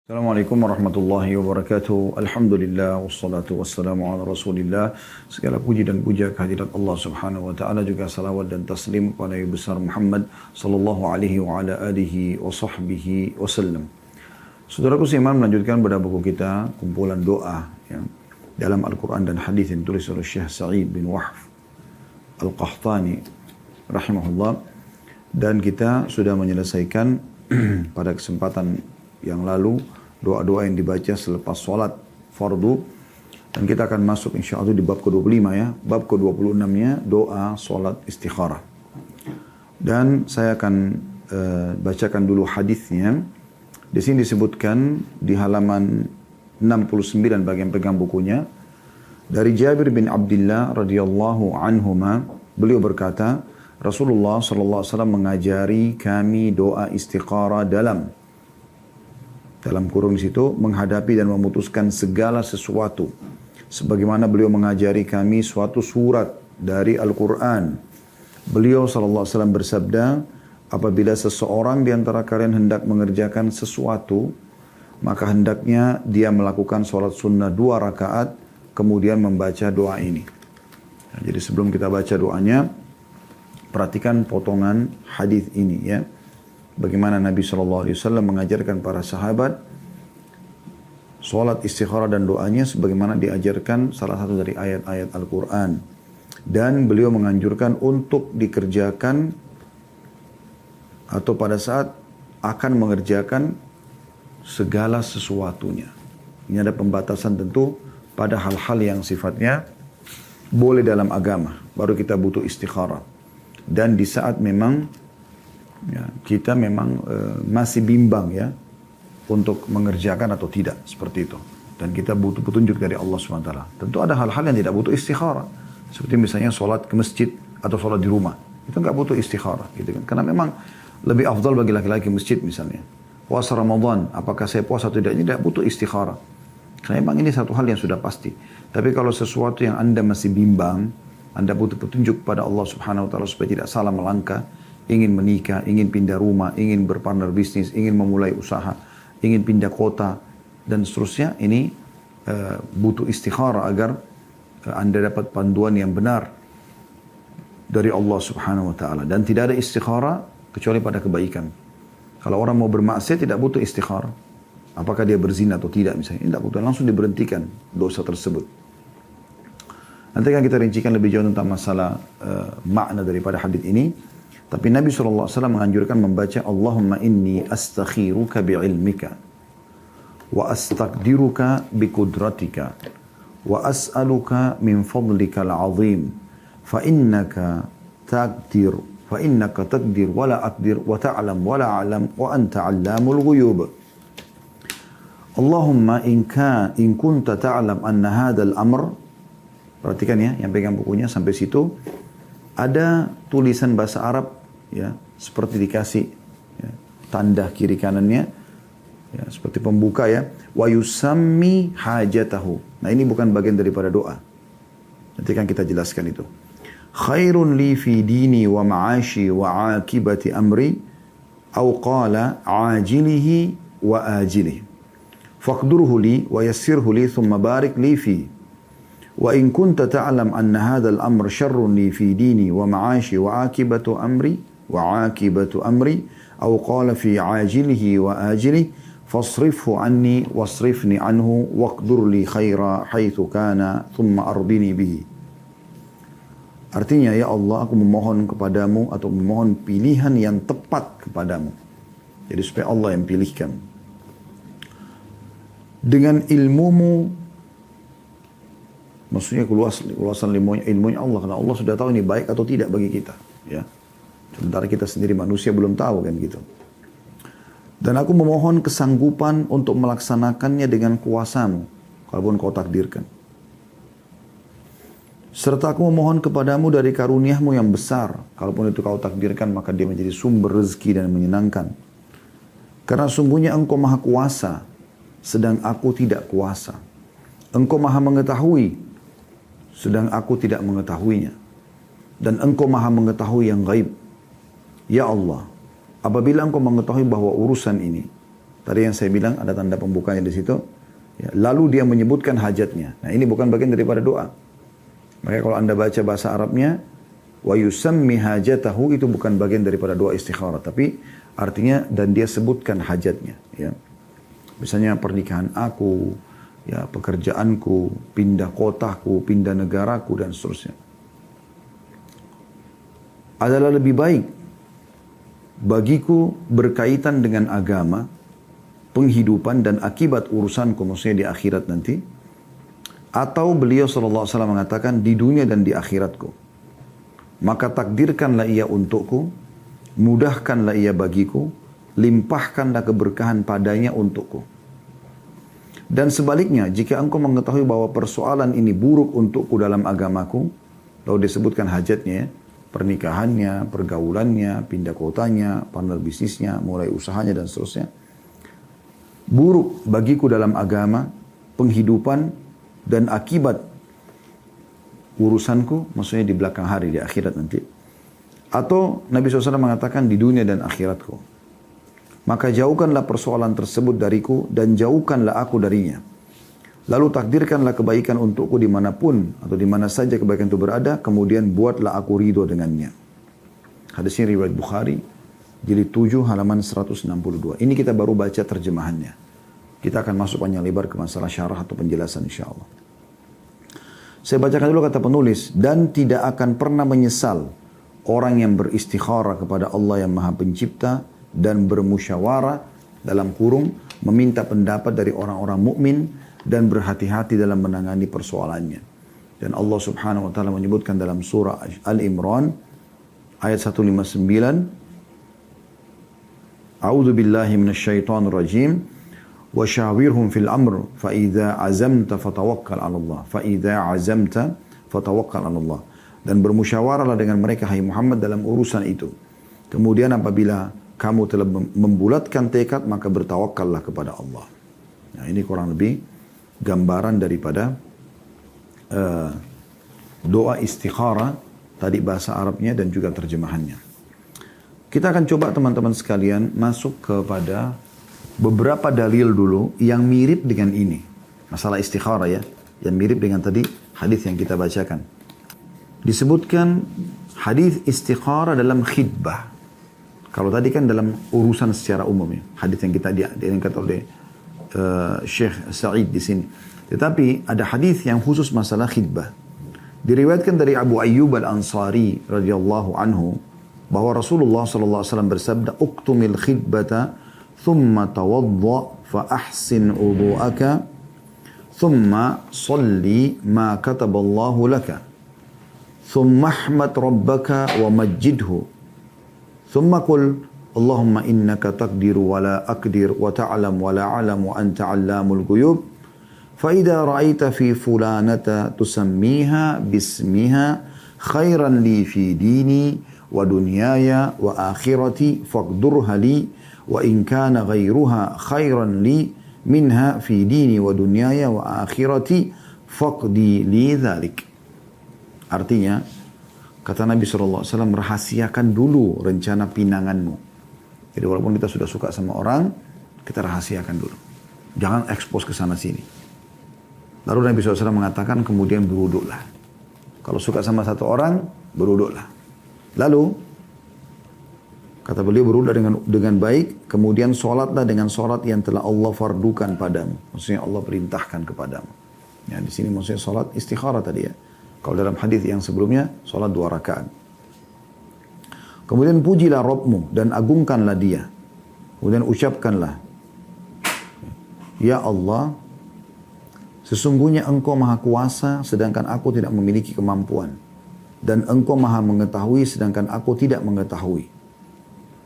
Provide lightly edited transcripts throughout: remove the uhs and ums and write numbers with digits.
Assalamualaikum warahmatullahi wabarakatuh. Alhamdulillah wassalatu wassalamu ala Rasulillah. Segala puji dan puja kehadirat Allah Subhanahu wa taala, juga salawat dan taslim kepada Nabi besar Muhammad sallallahu alaihi wa ala alihi wa sahbihi wasallam. Saudaraku seiman, melanjutkan pada buku kita kumpulan doa yang dalam Al-Qur'an dan hadis yang ditulis oleh Syekh Sa'id bin Wahf Al-Qahtani rahimahullah, dan kita sudah menyelesaikan pada kesempatan yang lalu doa-doa yang dibaca selepas sholat fardu, dan kita akan masuk insya Allah di bab ke-25 ya. Bab ke-26-nya doa sholat istikharah, dan saya akan bacakan dulu hadisnya. Di sini disebutkan di halaman 69 bagi yang pegang bukunya, dari Jabir bin Abdullah radhiyallahu anhuma, beliau berkata, Rasulullah sallallahu alaihi wasallam mengajari kami doa istikharah dalam kurung di situ, menghadapi dan memutuskan segala sesuatu. Sebagaimana beliau mengajari kami suatu surat dari Al-Quran. Beliau SAW bersabda, apabila seseorang di antara kalian hendak mengerjakan sesuatu, maka hendaknya dia melakukan sholat sunnah 2 rakaat, kemudian membaca doa ini. Nah, jadi sebelum kita baca doanya, perhatikan potongan hadis ini ya. Bagaimana Nabi SAW mengajarkan para sahabat sholat istikharah dan doanya sebagaimana diajarkan salah satu dari ayat-ayat Al-Quran. Dan beliau menganjurkan untuk dikerjakan atau pada saat akan mengerjakan segala sesuatunya. Ini ada pembatasan tentu pada hal-hal yang sifatnya boleh dalam agama, baru kita butuh istikharah. Dan di saat memang ya, kita memang masih bimbang ya untuk mengerjakan atau tidak, seperti itu. Dan kita butuh petunjuk dari Allah SWT. Tentu ada hal-hal yang tidak butuh istikharah, seperti misalnya sholat ke masjid atau sholat di rumah. Itu nggak butuh istikharah, gitu kan? Karena memang lebih afdal bagi laki-laki masjid misalnya. Puasa Ramadan, apakah saya puasa atau tidak? Ini tidak butuh istikharah. Karena memang ini satu hal yang sudah pasti. Tapi kalau sesuatu yang Anda masih bimbang, Anda butuh petunjuk pada Allah Subhanahu Wa Taala supaya tidak salah melangkah, ingin menikah, ingin pindah rumah, ingin berpartner bisnis, ingin memulai usaha, ingin pindah kota, dan seterusnya, ini butuh istikharah agar Anda dapat panduan yang benar dari Allah Subhanahu Wa Taala. Dan tidak ada istikharah kecuali pada kebaikan. Kalau orang mau bermaksiat tidak butuh istikharah. Apakah dia berzina atau tidak misalnya, tidak butuh, langsung diberhentikan dosa tersebut. Nanti kan kita rincikan lebih jauh tentang masalah makna daripada hadis ini. Tapi Nabi SAW menganjurkan membaca Allahumma inni astakhiruka bi'ilmika wa astaqdiruka biqudratika wa as'aluka min fadlika al-azim fa innaka taqdir wa la aqdir wa ta'lam wa la a'lam wa anta 'allamul ghuyub. Allahumma in kunta ta'lam anna hadzal amr. Perhatikan ya, yang pegang bukunya sampai situ. Ada tulisan bahasa Arab ya, seperti dikasih ya, tanda kiri kanannya ya, seperti pembuka ya, wa yusammi hajatahu. Nah, ini bukan bagian daripada doa. Nanti kan kita jelaskan itu. Khairun li fi dini wa ma'ashi wa akibati amri au qala ajilihi wa ajilihi faqdurhu li wa yassirhu li thumma barik li fi. وإن كنت تعلم أن هذا الأمر شر لي في ديني ومعاشي وعاقبة أمري أو قال في عاجله وآجله فاصرفه عني واصرفني عنه واقدر لي خيرا حيث كان ثم أرضني به. Artinya, ya Allah, aku memohon kepadamu atau memohon pilihan yang tepat kepadamu. Jadi supaya Allah yang pilihkan. Dengan ilmumu, maksudnya keluasan ilmunya Allah, karena Allah sudah tahu ini baik atau tidak bagi kita ya. Sementara kita sendiri manusia belum tahu kan gitu. Dan aku memohon kesanggupan untuk melaksanakannya dengan kuasamu, kalaupun kau takdirkan. Serta aku memohon kepadamu dari karuniamu yang besar, kalaupun itu kau takdirkan maka dia menjadi sumber rezeki dan menyenangkan. Karena sungguhnya engkau maha kuasa, sedang aku tidak kuasa. Engkau maha mengetahui, sedang aku tidak mengetahuinya. Dan engkau maha mengetahui yang gaib. Ya Allah, apabila engkau mengetahui bahwa urusan ini Tadi yang saya bilang ada tanda pembukanya di situ. Ya, lalu dia menyebutkan hajatnya. Nah ini bukan bagian daripada doa. Makanya kalau anda baca bahasa Arabnya, wa yusammi hajatahu itu bukan bagian daripada doa istikharah. Tapi artinya dan dia sebutkan hajatnya. Ya. Misalnya pernikahan aku, ya pekerjaanku, pindah kotaku, pindah negaraku dan seterusnya. Adalah lebih baik bagiku berkaitan dengan agama, penghidupan dan akibat urusanku, maksudnya di akhirat nanti. Atau beliau SAW mengatakan di dunia dan di akhiratku. Maka takdirkanlah ia untukku, mudahkanlah ia bagiku, limpahkanlah keberkahan padanya untukku. Dan sebaliknya, jika engkau mengetahui bahwa persoalan ini buruk untukku dalam agamaku, lalu disebutkan hajatnya, pernikahannya, pergaulannya, pindah kotanya, partner bisnisnya, mulai usahanya dan seterusnya. Buruk bagiku dalam agama, penghidupan, dan akibat urusanku, maksudnya di belakang hari, di akhirat nanti. Atau Nabi SAW mengatakan di dunia dan akhiratku. Maka jauhkanlah persoalan tersebut dariku dan jauhkanlah aku darinya. Lalu takdirkanlah kebaikan untukku dimanapun atau dimana saja kebaikan itu berada, kemudian buatlah aku ridho dengannya. Hadis ini riwayat Bukhari, jilid 7 halaman 162. Ini kita baru baca terjemahannya. Kita akan masuk panjang lebar ke masalah syarah atau penjelasan insyaAllah. Saya bacakan dulu kata penulis. Dan tidak akan pernah menyesal orang yang beristikharah kepada Allah yang Maha Pencipta dan bermusyawarah dalam kurung meminta pendapat dari orang-orang mukmin dan berhati-hati dalam menangani persoalannya. Dan Allah Subhanahu wa taala menyebutkan dalam surah Al-Imran ayat 159, A'udzu billahi minasyaitonir rajim wa syawirhum fil amr fa idza azamta fatawakkal 'ala Allah fa idza azamta fatawakkal 'ala Allah. Dan bermusyawarahlah dengan mereka hai Muhammad dalam urusan itu. Kemudian apabila kamu telah membulatkan tekad maka bertawakallah kepada Allah. Nah, ini kurang lebih gambaran daripada doa istikharah tadi bahasa Arabnya dan juga terjemahannya. Kita akan coba teman-teman sekalian masuk kepada beberapa dalil dulu yang mirip dengan ini. Masalah istikharah ya, yang mirip dengan tadi hadis yang kita bacakan. Disebutkan hadis istikharah dalam khidbah. Kalau tadi kan dalam urusan secara umum ya, hadis yang kita diangkat oleh Syekh Sa'id di sini. Tetapi ada hadis yang khusus masalah khidbah. Diriwayatkan dari Abu Ayyub Al-Ansari radhiyallahu anhu bahwa Rasulullah sallallahu alaihi wasallam bersabda, "Uqtumil khidbata thumma tawadda fa ahsin wudu'aka thumma shalli ma kataballahu laka thumma ahmad rabbaka wa majjidhu thumma qul Allahumma innaka taqdiru wa la aqdir wa ta'lam wa la a'lam wa anta 'allamul ghuyub fa idza ra'aita fi fulanata tusammiha bismiha khairan li fi dini wa dunyaya wa akhirati faqdurha li wa in kana ghairuha khairan li minha fi dini wa dunyaya wa akhirati faqdi li dhalik." Artinya kata Nabi SAW, rahasiakan dulu rencana pinanganmu. Jadi walaupun kita sudah suka sama orang, kita rahasiakan dulu. Jangan ekspos ke sana sini. Lalu Nabi SAW mengatakan kemudian berwuduklah. Kalau suka sama satu orang, berwuduklah. Lalu kata beliau berwuduk dengan baik, kemudian sholatlah dengan sholat yang telah Allah fardukan padamu. Maksudnya Allah perintahkan kepadamu. Ya, di sini maksudnya sholat istikharah tadi ya. Kalau dalam hadis yang sebelumnya, sholat 2 rakaat. Kemudian pujilah Rabbmu dan agungkanlah dia. Kemudian ucapkanlah, Ya Allah, sesungguhnya Engkau maha kuasa sedangkan aku tidak memiliki kemampuan. Dan Engkau maha mengetahui sedangkan aku tidak mengetahui.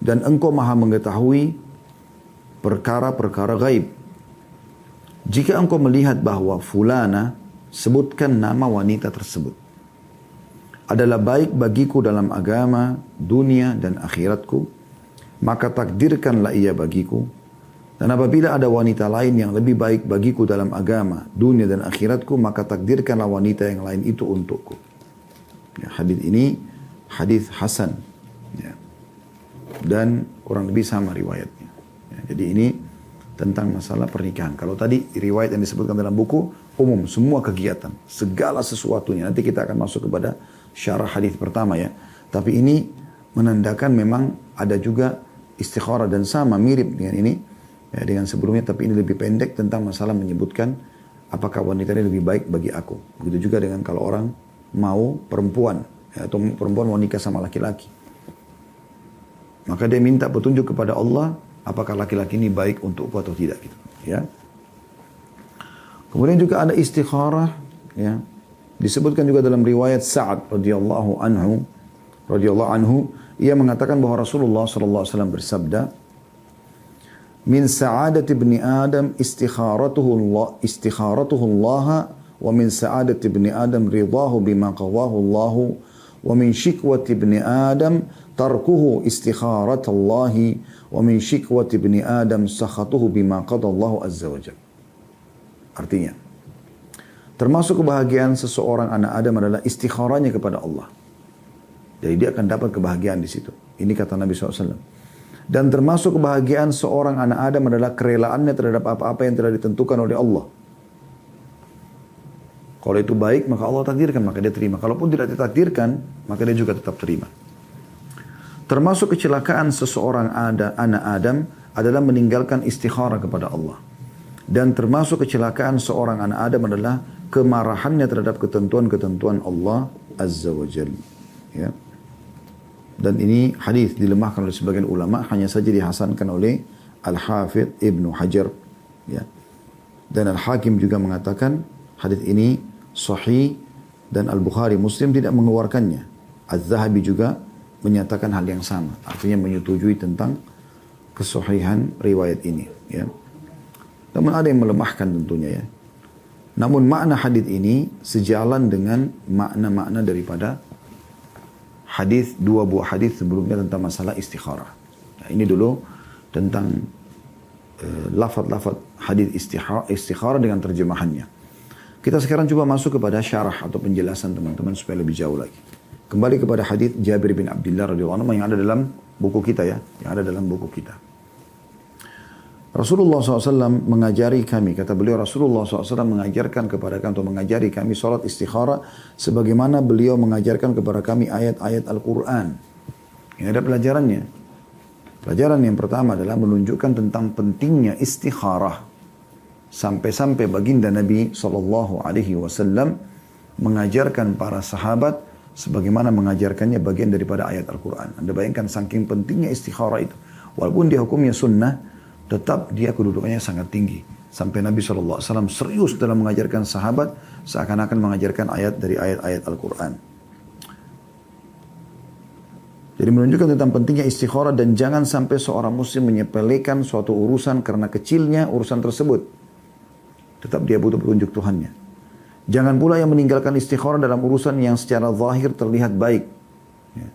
Dan Engkau maha mengetahui perkara-perkara gaib. Jika Engkau melihat bahwa fulana, sebutkan nama wanita tersebut, adalah baik bagiku dalam agama, dunia dan akhiratku, maka takdirkanlah ia bagiku. Dan apabila ada wanita lain yang lebih baik bagiku dalam agama, dunia dan akhiratku, maka takdirkanlah wanita yang lain itu untukku. Ya, hadis ini hadis hasan. Ya. Dan kurang lebih sama riwayatnya. Ya, jadi ini tentang masalah pernikahan. Kalau tadi riwayat yang disebutkan dalam buku, umum, semua kegiatan, segala sesuatunya. Nanti kita akan masuk kepada syarah hadis pertama ya. Tapi ini menandakan memang ada juga istikharah dan sama mirip dengan ini, ya, dengan sebelumnya, tapi ini lebih pendek tentang masalah menyebutkan apakah wanita ini lebih baik bagi aku. Begitu juga dengan kalau orang mau perempuan, ya, atau perempuan mau nikah sama laki-laki. Maka dia minta petunjuk kepada Allah, apakah laki-laki ini baik untukku atau tidak gitu, ya. Kemudian juga ada istikharah, ya. Disebutkan juga dalam riwayat Sa'ad radhiyallahu anhu, ia mengatakan bahwa Rasulullah sallallahu alaihi wasallam bersabda, "Min sa'adati ibni Adam istikharatuhu Allah, wa min sa'adati ibni Adam ridahu bima qadahu Allah, wa min shikwati ibni Adam tarkuhu istikharatallahi, wa min shikwati ibni Adam sakhatuhu bima qadallahu azza wa jalla." Artinya, termasuk kebahagiaan seseorang anak Adam adalah istikharanya kepada Allah. Jadi dia akan dapat kebahagiaan di situ. Ini kata Nabi SAW. Dan termasuk kebahagiaan seorang anak Adam adalah kerelaannya terhadap apa-apa yang telah ditentukan oleh Allah. Kalau itu baik, maka Allah takdirkan, maka dia terima. Kalaupun tidak ditakdirkan, maka dia juga tetap terima. Termasuk kecelakaan seseorang anak Adam adalah meninggalkan istikharah kepada Allah. Dan termasuk kecelakaan seorang anak Adam adalah kemarahannya terhadap ketentuan-ketentuan Allah Azza wa Jalla. Ya. Dan ini hadis dilemahkan oleh sebagian ulama, hanya saja dihasankan oleh Al-Hafidh Ibnu Hajar. Ya. Dan Al-Hakim juga mengatakan hadis ini sahih, dan Al-Bukhari Muslim tidak mengeluarkannya. Az-Zahabi juga menyatakan hal yang sama, artinya menyetujui tentang kesahihan riwayat ini. Ya. Namun ada yang melemahkan tentunya ya. Namun makna hadis ini sejalan dengan makna-makna daripada hadis, dua buah hadis sebelumnya tentang masalah istikharah. Nah, ini dulu tentang lafaz-lafaz hadis istikharah dengan terjemahannya. Kita sekarang coba masuk kepada syarah atau penjelasan teman-teman supaya lebih jauh lagi. Kembali kepada hadis Jabir bin Abdullah radhiyallahu anhu yang ada dalam buku kita ya, yang ada dalam buku kita. Rasulullah SAW mengajari kami, kata beliau, Rasulullah SAW mengajarkan kepada kami atau mengajari kami salat istikharah sebagaimana beliau mengajarkan kepada kami ayat-ayat Al-Quran. Ini ada pelajarannya. Pelajaran yang pertama adalah menunjukkan tentang pentingnya istikharah. Sampai-sampai baginda Nabi SAW mengajarkan para sahabat sebagaimana mengajarkannya bagian daripada ayat Al-Quran. Anda bayangkan saking pentingnya istikharah itu. Walaupun dia hukumnya sunnah, tetap dia kedudukannya sangat tinggi. Sampai Nabi SAW serius dalam mengajarkan sahabat seakan-akan mengajarkan ayat dari ayat-ayat Al-Quran. Jadi menunjukkan tentang pentingnya istikharah dan jangan sampai seorang muslim menyepelekan suatu urusan karena kecilnya urusan tersebut. Tetap dia butuh petunjuk Tuhannya. Jangan pula yang meninggalkan istikharah dalam urusan yang secara zahir terlihat baik. Ya.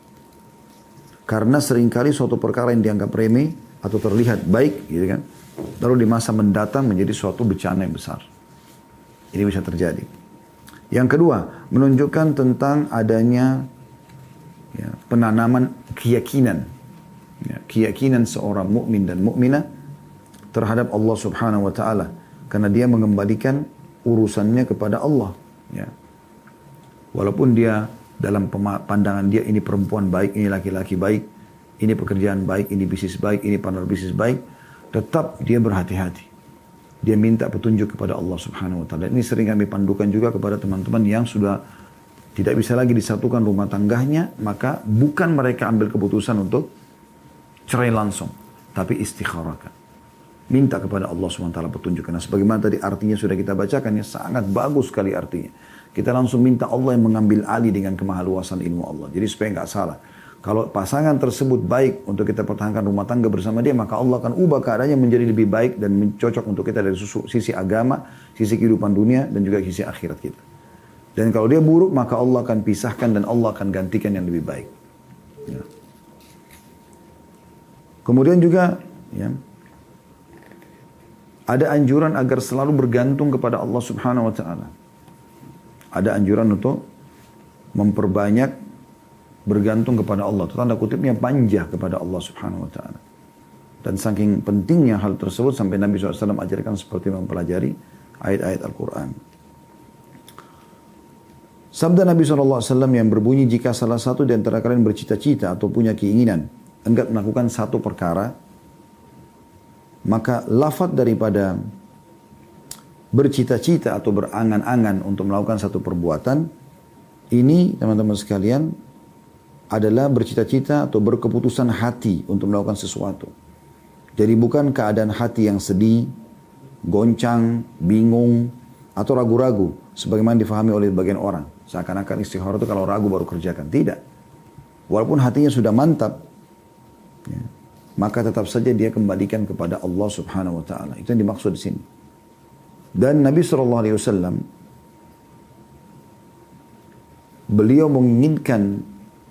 Karena seringkali suatu perkara yang dianggap remeh atau terlihat baik, gitu kan, lalu di masa mendatang menjadi suatu bencana yang besar. Ini bisa terjadi. Yang kedua, menunjukkan tentang adanya ya, penanaman keyakinan, ya, keyakinan seorang mukmin dan mukminah terhadap Allah Subhanahu Wa Taala, karena dia mengembalikan urusannya kepada Allah. Ya. Walaupun dia dalam pandangan dia ini perempuan baik, ini laki-laki baik, ini pekerjaan baik, ini bisnis baik, ini partner bisnis baik, tetap dia berhati-hati. Dia minta petunjuk kepada Allah Subhanahu Wa Taala. Ini sering kami pandukan juga kepada teman-teman yang sudah tidak bisa lagi disatukan rumah tangganya, maka bukan mereka ambil keputusan untuk cerai langsung, tapi istikharahkan. Minta kepada Allah Subhanahu Wa Taala petunjuk. Karena sebagaimana tadi artinya sudah kita bacakan, ya sangat bagus sekali artinya. Kita langsung minta Allah yang mengambil alih dengan kemahaluasan ilmu Allah. Jadi supaya nggak salah. Kalau pasangan tersebut baik untuk kita pertahankan rumah tangga bersama dia, maka Allah akan ubah keadaannya menjadi lebih baik dan cocok untuk kita dari sisi agama, sisi kehidupan dunia, dan juga sisi akhirat kita. Dan kalau dia buruk, maka Allah akan pisahkan dan Allah akan gantikan yang lebih baik. Ya. Kemudian juga, ya, ada anjuran agar selalu bergantung kepada Allah Subhanahu Wa Taala. Ada anjuran untuk memperbanyak bergantung kepada Allah. Tanda kutipnya panjah kepada Allah Subhanahu Wa Taala. Dan saking pentingnya hal tersebut sampai Nabi SAW ajarkan seperti mempelajari ayat-ayat Al-Quran. Sabda Nabi SAW yang berbunyi, jika salah satu di antara kalian bercita-cita atau punya keinginan enggan melakukan satu perkara, maka lafaz daripada bercita-cita atau berangan-angan untuk melakukan satu perbuatan, ini teman-teman sekalian adalah bercita-cita atau berkeputusan hati untuk melakukan sesuatu. Jadi bukan keadaan hati yang sedih, goncang, bingung, atau ragu-ragu sebagaimana difahami oleh bagian orang. Seakan-akan istikharah itu kalau ragu baru kerjakan. Tidak. Walaupun hatinya sudah mantap, ya, maka tetap saja dia kembalikan kepada Allah Subhanahu wa taala. Itu yang dimaksud di sini. Dan Nabi SAW beliau menginginkan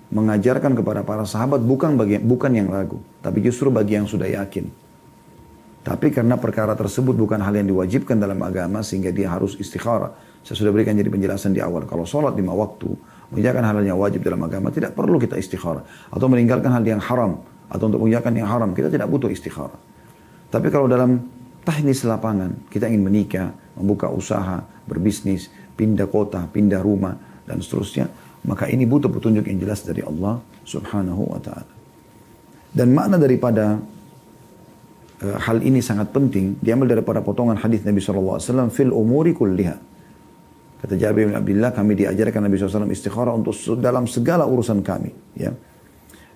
mengajarkan kepada para sahabat bukan yang ragu, tapi justru bagi yang sudah yakin. Tapi karena perkara tersebut bukan hal yang diwajibkan dalam agama sehingga dia harus istikharah. Saya sudah berikan jadi penjelasan di awal. Kalau sholat 5 waktu, mengerjakan hal yang wajib dalam agama, tidak perlu kita istikharah. Atau meninggalkan hal yang haram, atau untuk mengerjakan yang haram, kita tidak butuh istikharah. Tapi kalau dalam teknis lapangan, kita ingin menikah, membuka usaha, berbisnis, pindah kota, pindah rumah, dan seterusnya, maka ini butuh petunjuk yang jelas dari Allah Subhanahu wa ta'ala. Dan makna daripada hal ini sangat penting, diambil daripada potongan hadis Nabi SAW, fil umuri kulliha. Kata Jabir bin Abdullah, kami diajarkan Nabi SAW istikharah untuk dalam segala urusan kami. Ya.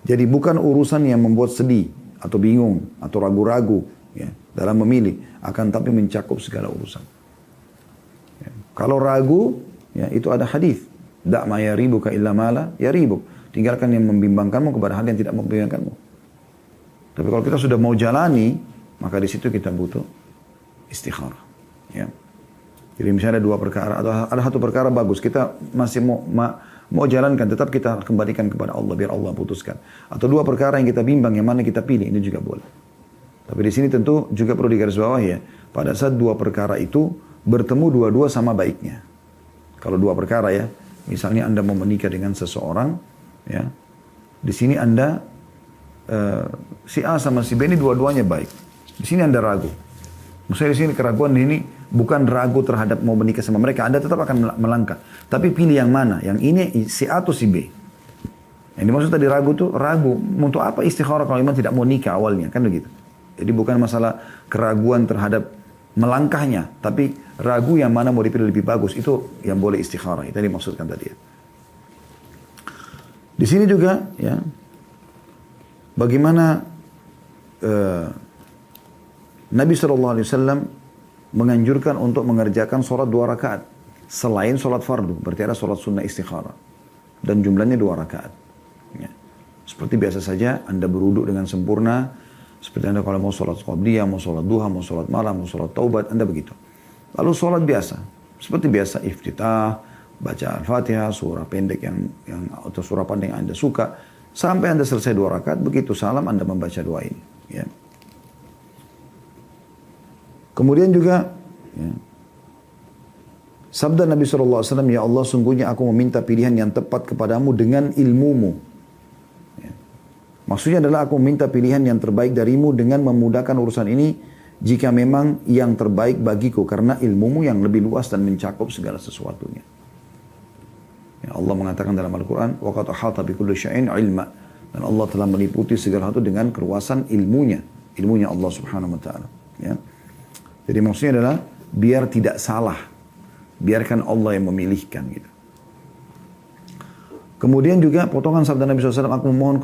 Jadi bukan urusan yang membuat sedih, atau bingung, atau ragu-ragu ya, dalam memilih, akan tapi mencakup segala urusan. Ya. Kalau ragu, ya, itu ada hadis. Da' ma yaribuka illa mala yaribuk. Tinggalkan yang membimbangkanmu kepada hal yang tidak membimbangkanmu. Tapi kalau kita sudah mau jalani, maka di situ kita butuh istikharah. Ya. Jadi misalnya ada 2 perkara, atau ada 1 perkara bagus, kita masih mau jalankan, tetap kita kembalikan kepada Allah, biar Allah putuskan. Atau 2 perkara yang kita bimbang, yang mana kita pilih, ini juga boleh. Tapi di sini tentu juga perlu digarisbawahi ya, pada saat 2 perkara itu bertemu dua-dua sama baiknya. Kalau 2 perkara ya, misalnya Anda mau menikah dengan seseorang, ya, di sini Anda si A sama si B ini dua-duanya baik. Di sini Anda ragu. Misalnya di sini keraguan ini bukan ragu terhadap mau menikah sama mereka, Anda tetap akan melangkah. Tapi pilih yang mana? Yang ini si A atau si B? Yang dimaksud tadi ragu tuh ragu. Untuk apa istikharah kalau memang tidak mau nikah awalnya? Kan begitu. Jadi bukan masalah keraguan terhadap melangkahnya, tapi ragu yang mana mau dipilih lebih bagus, itu yang boleh istikharah. Itu yang dimaksudkan tadi ya. Di sini juga ya, bagaimana Nabi SAW menganjurkan untuk mengerjakan sholat 2 rakaat selain sholat fardu. Berarti ada sholat sunnah istikharah dan jumlahnya 2 rakaat. Ya. Seperti biasa saja Anda berwudu dengan sempurna. Seperti Anda kalau mau sholat qabliyah, mau sholat duha, mau sholat malam, mau sholat taubat, Anda begitu. Lalu sholat biasa, seperti biasa iftitah, baca Al-Fatihah, surah pendek yang atau surah pendek yang Anda suka, sampai Anda selesai 2 rakaat, begitu salam Anda membaca doa ini. Ya. Kemudian juga ya, sabda Nabi SAW, ya Allah sungguhnya aku meminta pilihan yang tepat kepadamu dengan ilmumu. Ya. Maksudnya adalah aku meminta pilihan yang terbaik darimu dengan memudahkan urusan ini jika memang yang terbaik bagiku karena ilmumu yang lebih luas dan mencakup segala sesuatunya. Ya, Allah mengatakan dalam Al-Quran, وَقَدْ أَحَاطَ بِكُلِّ شَيْءٍ عِلْمًا, dan Allah telah meliputi segala sesuatu dengan keluasan ilmunya Allah Subhanahu wa taala. Ya. Jadi maksudnya adalah biar tidak salah, biarkan Allah yang memilihkan gitu. Kemudian juga potongan sabda Nabi SAW, aku memohon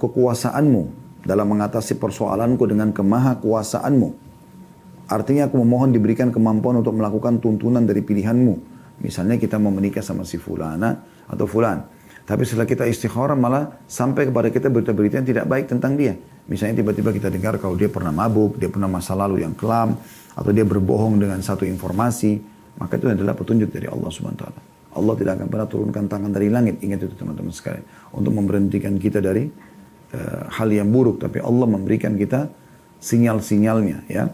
kekuasaanmu dalam mengatasi persoalanku dengan kemahakuasaanmu. Artinya aku memohon diberikan kemampuan untuk melakukan tuntunan dari pilihanmu. Misalnya kita mau menikah sama si fulana atau fulan. Tapi setelah kita istikharah malah sampai kepada kita berita-berita yang tidak baik tentang dia. Misalnya tiba-tiba kita dengar kalau dia pernah mabuk, dia pernah masa lalu yang kelam, atau dia berbohong dengan satu informasi, maka itu adalah petunjuk dari Allah SWT. Allah tidak akan pernah turunkan tangan dari langit, ingat itu teman-teman sekalian, untuk memberhentikan kita dari hal yang buruk, tapi Allah memberikan kita sinyal-sinyalnya ya.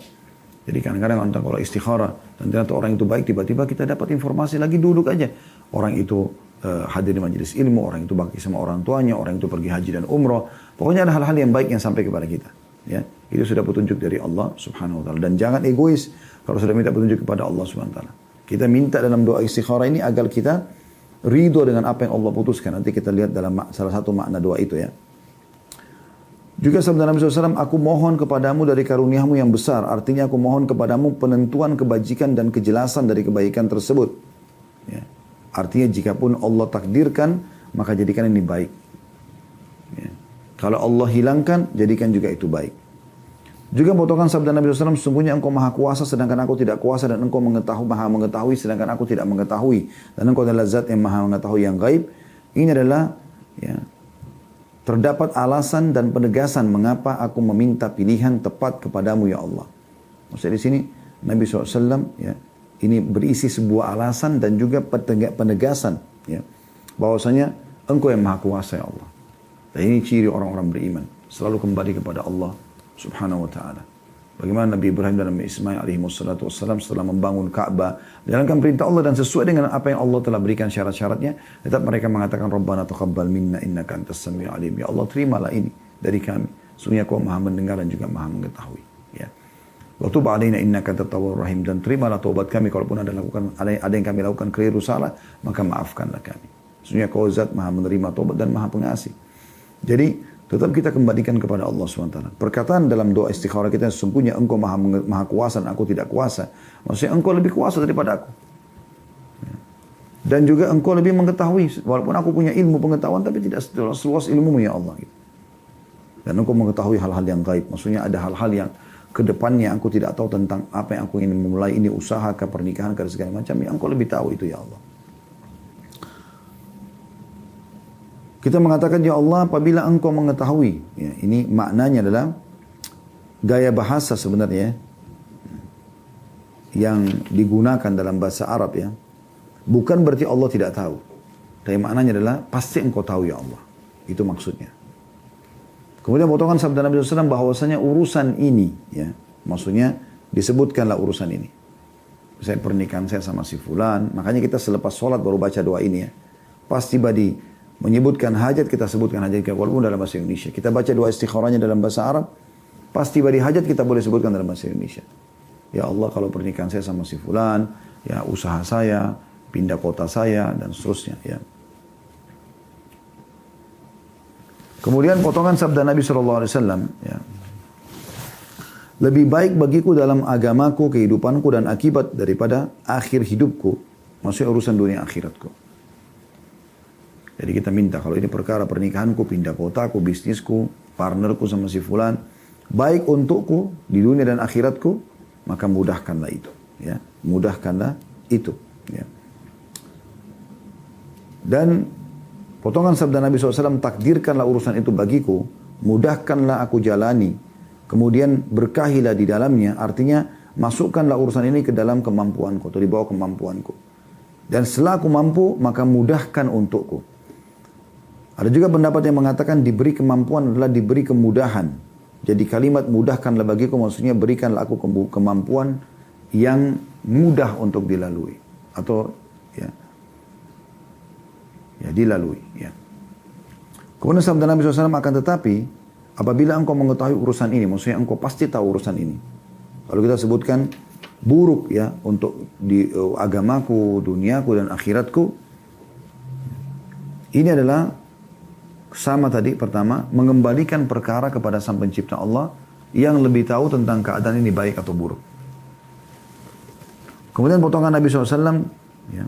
Jadi kadang-kadang kalau istikharah dan ternyata orang itu baik, tiba-tiba kita dapat informasi lagi, duduk aja. Orang itu hadir di majelis ilmu, orang itu bakti sama orang tuanya, orang itu pergi haji dan umroh. Pokoknya ada hal-hal yang baik yang sampai kepada kita. Ya, itu sudah petunjuk dari Allah Subhanahu wa taala. Dan jangan egois kalau sudah minta petunjuk kepada Allah Subhanahu wa taala. Kita minta dalam doa istikharah ini agar kita ridho dengan apa yang Allah putuskan. Nanti kita lihat dalam salah satu makna doa itu ya. Juga sabda Nabi SAW, aku mohon kepadamu dari karuniamu yang besar. Artinya aku mohon kepadamu penentuan kebajikan dan kejelasan dari kebaikan tersebut. Ya. Artinya jikapun Allah takdirkan, maka jadikan ini baik. Ya. Kalau Allah hilangkan, jadikan juga itu baik. Juga potongan sabda Nabi SAW, sesungguhnya engkau maha kuasa sedangkan aku tidak kuasa, dan engkau maha mengetahui sedangkan aku tidak mengetahui. Dan engkau adalah zat yang maha mengetahui yang gaib. Ini adalah ya, terdapat alasan dan penegasan mengapa aku meminta pilihan tepat kepadamu ya Allah. Maksudnya di sini Nabi SAW ya, ini berisi sebuah alasan dan juga penegasan ya, bahwasanya engkau yang maha kuasa ya Allah. Dan ini ciri orang-orang beriman, selalu kembali kepada Allah Subhanahu wa ta'ala. Bagaimana Nabi Ibrahim dan Nabi Ismail alaihissalatu wassalam setelah membangun Ka'bah, menjalankan perintah Allah dan sesuai dengan apa yang Allah telah berikan syarat-syaratnya, tetap mereka mengatakan Rabbana taqabbal minna innaka antas samiul alim. Ya Allah, terimalah ini dari kami. Sesungguhnya Kau maha mendengar dan juga maha mengetahui. Ya. Wa tub alaina innaka antat tawwabur rahim, dan terimalah taubat kami kalaupun ada yang kami lakukan keliru salah, maka maafkanlah kami. Sesungguhnya Kau zat maha menerima taubat dan maha pengasih. Jadi tetap kita kembalikan kepada Allah SWT. Perkataan dalam doa istikharah kita, sesungguhnya engkau maha kuasa dan aku tidak kuasa. Maksudnya engkau lebih kuasa daripada aku. Dan juga engkau lebih mengetahui. Walaupun aku punya ilmu pengetahuan, tapi tidak seluas ilmumu ya Allah. Dan engkau mengetahui hal-hal yang gaib. Maksudnya ada hal-hal yang kedepannya aku tidak tahu tentang apa yang aku ingin memulai ini, usaha ke pernikahan ke segala macam. Yang engkau lebih tahu itu ya Allah. Kita mengatakan, ya Allah, apabila engkau mengetahui. Ya, ini maknanya adalah gaya bahasa sebenarnya yang digunakan dalam bahasa Arab ya. Bukan berarti Allah tidak tahu. Tapi maknanya adalah pasti engkau tahu ya Allah. Itu maksudnya. Kemudian potongan sabda Nabi SAW bahwasanya urusan ini ya. Maksudnya disebutkanlah urusan ini. Saya pernikahan saya sama si fulan. Makanya kita selepas sholat baru baca doa ini ya. Pasti badi menyebutkan hajat, kita sebutkan hajat kita walaupun dalam bahasa Indonesia. Kita baca doa istikharahnya dalam bahasa Arab, pasti badi hajat kita boleh sebutkan dalam bahasa Indonesia. Ya Allah, kalau pernikahan saya sama si fulan, ya usaha saya, pindah kota saya, dan seterusnya. Ya. Kemudian potongan sabda Nabi SAW, ya. Lebih baik bagiku dalam agamaku, kehidupanku, dan akibat daripada akhir hidupku. Maksudnya urusan dunia akhiratku. Jadi kita minta, kalau ini perkara pernikahanku, pindah kotaku, bisnisku, partnerku sama si fulan, baik untukku di dunia dan akhiratku, maka mudahkanlah itu. Ya, mudahkanlah itu. Ya. Dan potongan sabda Nabi SAW, takdirkanlah urusan itu bagiku, mudahkanlah aku jalani, kemudian berkahilah di dalamnya, artinya masukkanlah urusan ini ke dalam kemampuanku, atau di bawah kemampuanku. Dan setelah aku mampu, maka mudahkan untukku. Ada juga pendapat yang mengatakan diberi kemampuan adalah diberi kemudahan. Jadi kalimat mudahkanlah bagiku maksudnya berikanlah aku kemampuan yang mudah untuk dilalui. Atau ya dilalui. Ya. Kemudian sabda Nabi SAW akan tetapi apabila engkau mengetahui urusan ini, maksudnya engkau pasti tahu urusan ini. Kalau kita sebutkan buruk ya untuk di agamaku, duniaku dan akhiratku, ini adalah sama tadi pertama, mengembalikan perkara kepada Sang Pencipta Allah yang lebih tahu tentang keadaan ini baik atau buruk. Kemudian potongan Nabi SAW, ya,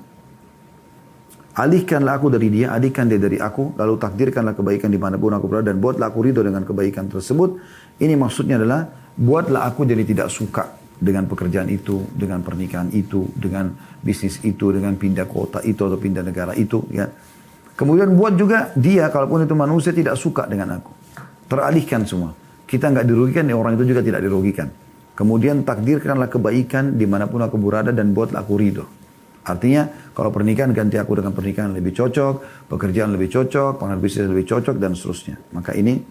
alihkanlah aku dari dia, alihkan dia dari aku, lalu takdirkanlah kebaikan dimanapun aku berada, dan buatlah aku ridho dengan kebaikan tersebut. Ini maksudnya adalah, buatlah aku jadi tidak suka dengan pekerjaan itu, dengan pernikahan itu, dengan bisnis itu, dengan pindah kota itu atau pindah negara itu, ya. Kemudian buat juga dia, kalaupun itu manusia, tidak suka dengan aku. Teralihkan semua. Kita nggak dirugikan, orang itu juga tidak dirugikan. Kemudian takdirkanlah kebaikan dimanapun aku berada dan buatlah aku ridho. Artinya, kalau pernikahan ganti aku dengan pernikahan lebih cocok, pekerjaan lebih cocok, partner bisnis lebih cocok, dan seterusnya. Maka ini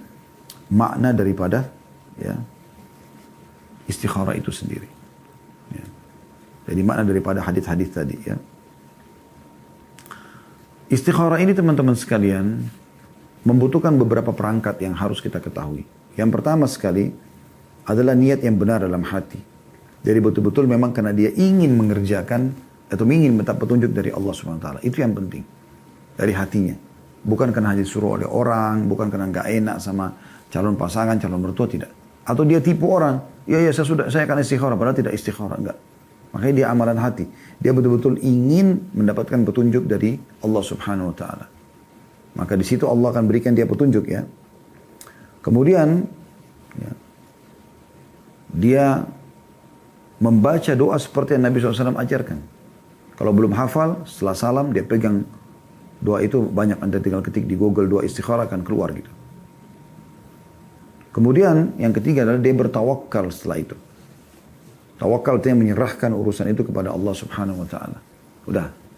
makna daripada ya, istikharah itu sendiri. Ya. Jadi makna daripada hadis-hadis tadi ya. Istikharah ini teman-teman sekalian membutuhkan beberapa perangkat yang harus kita ketahui. Yang pertama sekali, adalah niat yang benar dalam hati. Jadi betul-betul memang karena dia ingin mengerjakan atau ingin minta petunjuk dari Allah Subhanahu wa taala. Itu yang penting. Dari hatinya. Bukan karena hanya disuruh oleh orang, bukan karena nggak enak sama calon pasangan, calon mertua, tidak. Atau dia tipu orang. Ya saya akan istikharah, padahal tidak istikharah, enggak. Makanya dia amalan hati. Dia betul-betul ingin mendapatkan petunjuk dari Allah Subhanahu wa taala. Maka di situ Allah akan berikan dia petunjuk ya. Kemudian ya, dia membaca doa seperti yang Nabi SAW ajarkan. Kalau belum hafal, setelah salam dia pegang doa itu, banyak Anda tinggal ketik di Google doa istikharah akan keluar gitu. Kemudian yang ketiga adalah dia bertawakal setelah itu. Tawakal itu yang menyerahkan urusan itu kepada Allah Subhanahu wa taala.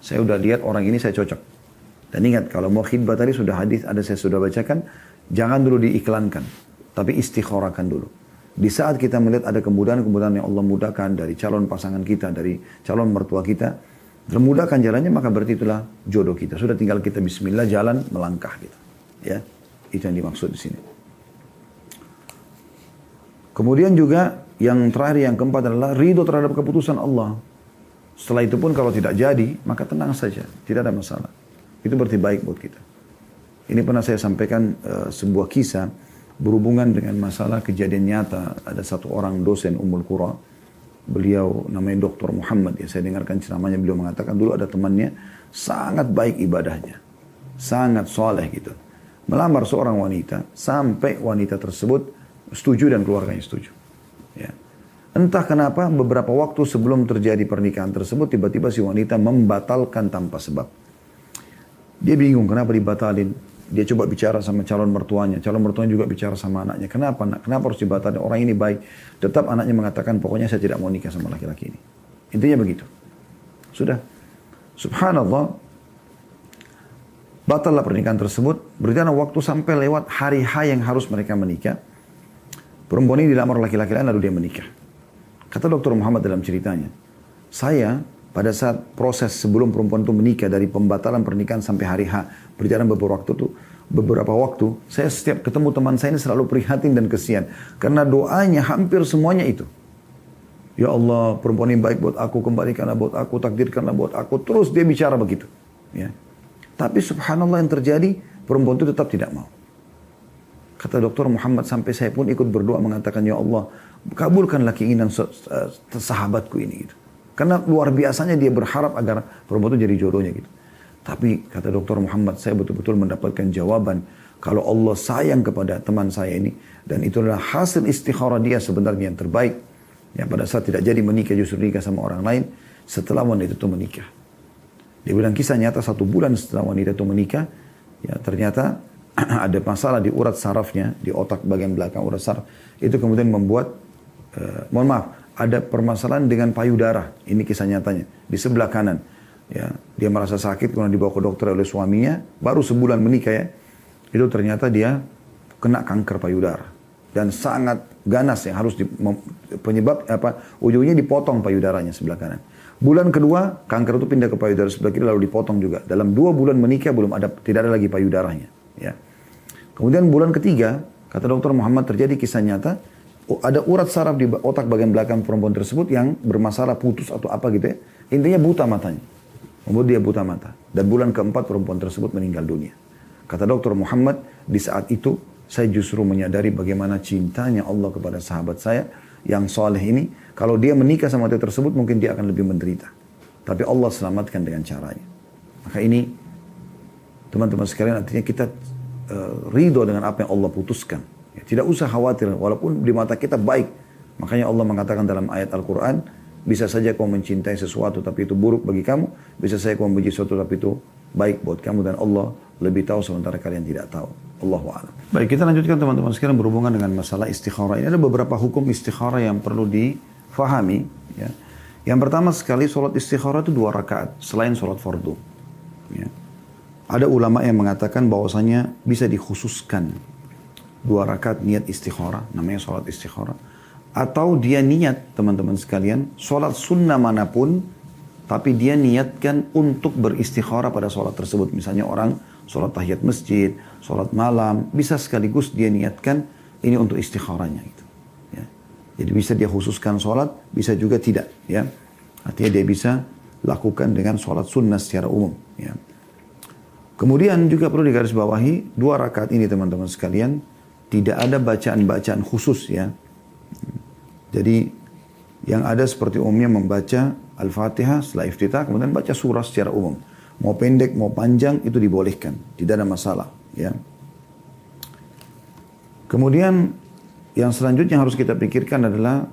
Saya udah lihat orang ini saya cocok. Dan ingat kalau mau khidbah tadi sudah hadis ada saya sudah bacakan, jangan dulu diiklankan, tapi istikharahkan dulu. Di saat kita melihat ada kemudahan-kemudahan yang Allah mudahkan dari calon pasangan kita, dari calon mertua kita, termudahkan jalannya, maka berarti itulah jodoh kita. Sudah tinggal kita bismillah jalan melangkah gitu. Ya, itu yang dimaksud di sini. Kemudian juga yang terakhir, yang keempat adalah ridho terhadap keputusan Allah. Setelah itu pun kalau tidak jadi, maka tenang saja, tidak ada masalah. Itu berarti baik buat kita. Ini pernah saya sampaikan sebuah kisah berhubungan dengan masalah kejadian nyata. Ada satu orang dosen Ummul Qura, beliau namanya Dr. Muhammad, ya saya dengarkan ceramahnya, beliau mengatakan dulu ada temannya sangat baik ibadahnya, sangat soleh gitu. Melamar seorang wanita, sampai wanita tersebut setuju dan keluarganya setuju. Ya. Entah kenapa beberapa waktu sebelum terjadi pernikahan tersebut, tiba-tiba si wanita membatalkan tanpa sebab. Dia bingung kenapa dibatalin. Dia coba bicara sama calon mertuanya juga bicara sama anaknya. Kenapa harus dibatalin? Orang ini baik. Tetap anaknya mengatakan pokoknya saya tidak mau nikah sama laki-laki ini. Intinya begitu. Sudah. Subhanallah. Batallah pernikahan tersebut. Berjalan waktu sampai lewat hari H yang harus mereka menikah. Perempuan ini dilamar laki-laki lain lalu dia menikah. Kata Dr. Muhammad dalam ceritanya, saya pada saat proses sebelum perempuan itu menikah dari pembatalan pernikahan sampai hari H, berjalan beberapa waktu, saya setiap ketemu teman saya ini selalu prihatin dan kesian. Karena doanya hampir semuanya itu. Ya Allah, perempuan ini baik buat aku, kembalikanlah buat aku, takdirkanlah buat aku. Terus dia bicara begitu. Ya. Tapi subhanallah yang terjadi, perempuan itu tetap tidak mau. Kata Dr. Muhammad, sampai saya pun ikut berdoa mengatakan, Ya Allah, kabulkanlah keinginan sahabatku ini. Gitu. Karena luar biasanya dia berharap agar perempuan itu jadi jodohnya gitu. Tapi kata Dr. Muhammad, saya betul-betul mendapatkan jawaban kalau Allah sayang kepada teman saya ini, dan itu adalah hasil istikharah dia sebenarnya yang terbaik. Yang pada saat tidak jadi menikah, justru nikah sama orang lain setelah wanita itu menikah. Dia bilang kisah nyata 1 bulan setelah wanita itu menikah, ya ternyata ada masalah di urat sarafnya, di otak bagian belakang urat saraf. Itu kemudian membuat, ada permasalahan dengan payudara. Ini kisah nyatanya. Di sebelah kanan. Ya, dia merasa sakit, kemudian dibawa ke dokter oleh suaminya. Baru sebulan menikah ya. Itu ternyata dia kena kanker payudara. Dan sangat ganas yang harus penyebab ujungnya dipotong payudaranya sebelah kanan. Bulan kedua, kanker itu pindah ke payudara sebelah kiri lalu dipotong juga. Dalam 2 bulan menikah tidak ada lagi payudaranya. Ya. Kemudian bulan ketiga, kata Dr. Muhammad terjadi kisah nyata, ada urat saraf di otak bagian belakang perempuan tersebut yang bermasalah putus atau apa gitu ya. Intinya buta matanya. Membuat dia buta mata. Dan bulan keempat perempuan tersebut meninggal dunia. Kata Dr. Muhammad, di saat itu saya justru menyadari bagaimana cintanya Allah kepada sahabat saya yang soleh ini. Kalau dia menikah sama dia tersebut mungkin dia akan lebih menderita. Tapi Allah selamatkan dengan caranya. Maka ini teman-teman sekalian artinya kita ridho dengan apa yang Allah putuskan. Ya, tidak usah khawatir, walaupun di mata kita baik. Makanya Allah mengatakan dalam ayat Al-Quran, bisa saja kau mencintai sesuatu tapi itu buruk bagi kamu, bisa saja kau membenci sesuatu tapi itu baik buat kamu, dan Allah lebih tahu sementara kalian tidak tahu. Allahu a'lam. Baik, kita lanjutkan teman-teman sekalian berhubungan dengan masalah istikharah. Ini ada beberapa hukum istikharah yang perlu difahami. Ya. Yang pertama sekali, sholat istikharah itu 2 rakaat selain sholat fardu. Ya. Ada ulama yang mengatakan bahwasanya bisa dikhususkan 2 rakaat niat istikharah, namanya sholat istikharah. Atau dia niat, teman-teman sekalian, sholat sunnah manapun, tapi dia niatkan untuk beristikharah pada sholat tersebut. Misalnya orang sholat tahiyat masjid, sholat malam, bisa sekaligus dia niatkan ini untuk istikharahnya. Gitu. Ya. Jadi bisa dia khususkan sholat, bisa juga tidak. Ya. Artinya dia bisa lakukan dengan sholat sunnah secara umum. Ya. Kemudian juga perlu digarisbawahi, 2 rakaat ini teman-teman sekalian, tidak ada bacaan-bacaan khusus ya. Jadi yang ada seperti umumnya membaca Al-Fatihah setelah iftitah, kemudian baca surah secara umum. Mau pendek, mau panjang, itu dibolehkan. Tidak ada masalah. Ya. Kemudian yang selanjutnya harus kita pikirkan adalah